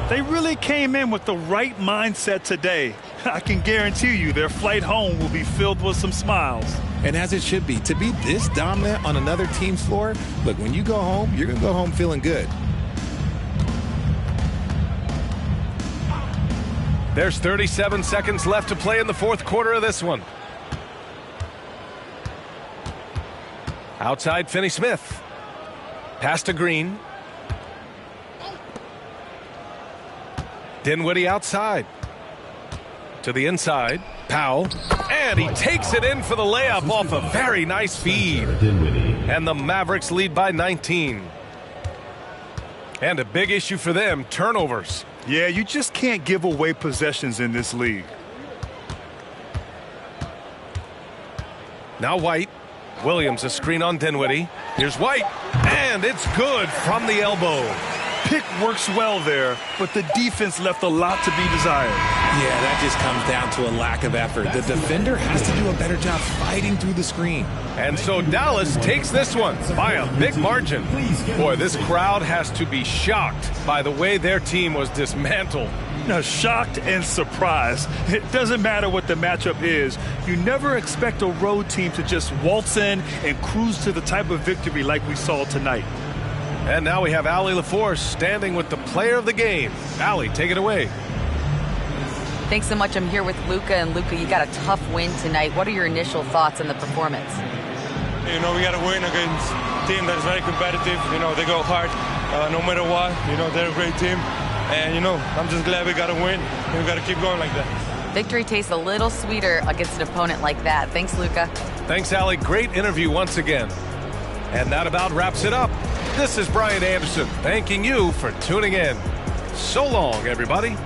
They really came in with the right mindset today. I can guarantee you their flight home will be filled with some smiles. And as it should be, to be this dominant on another team's floor, look, when you go home, you're going to go home feeling good. There's 37 seconds left to play in the fourth quarter of this one. Outside, Finney-Smith. Pass to Green. Dinwiddie outside. To the inside. Powell. And he takes it in for the layup off a very nice feed. And the Mavericks lead by 19. And a big issue for them, turnovers. Yeah, you just can't give away possessions in this league. Now White. Williams a screen on Dinwiddie. Here's White. And it's good from the elbow. Pick works well there, but the defense left a lot to be desired. Yeah, that just comes down to a lack of effort. The defender has to do a better job fighting through the screen. And so Dallas takes this one by a big margin. Boy, this crowd has to be shocked by the way their team was dismantled. Now, shocked and surprised. It doesn't matter what the matchup is. You never expect a road team to just waltz in and cruise to the type of victory like we saw tonight. And now we have Allie LaForce standing with the player of the game. Allie, take it away. Thanks so much. I'm here with Luka. And Luka, you got a tough win tonight. What are your initial thoughts on the performance? You know, we got to win against a team that is very competitive. You know, they go hard no matter what. You know, they're a great team. And, you know, I'm just glad we got to win. And we got to keep going like that. Victory tastes a little sweeter against an opponent like that. Thanks, Luka. Thanks, Allie. Great interview once again. And that about wraps it up. This is Brian Anderson thanking you for tuning in. So long, everybody.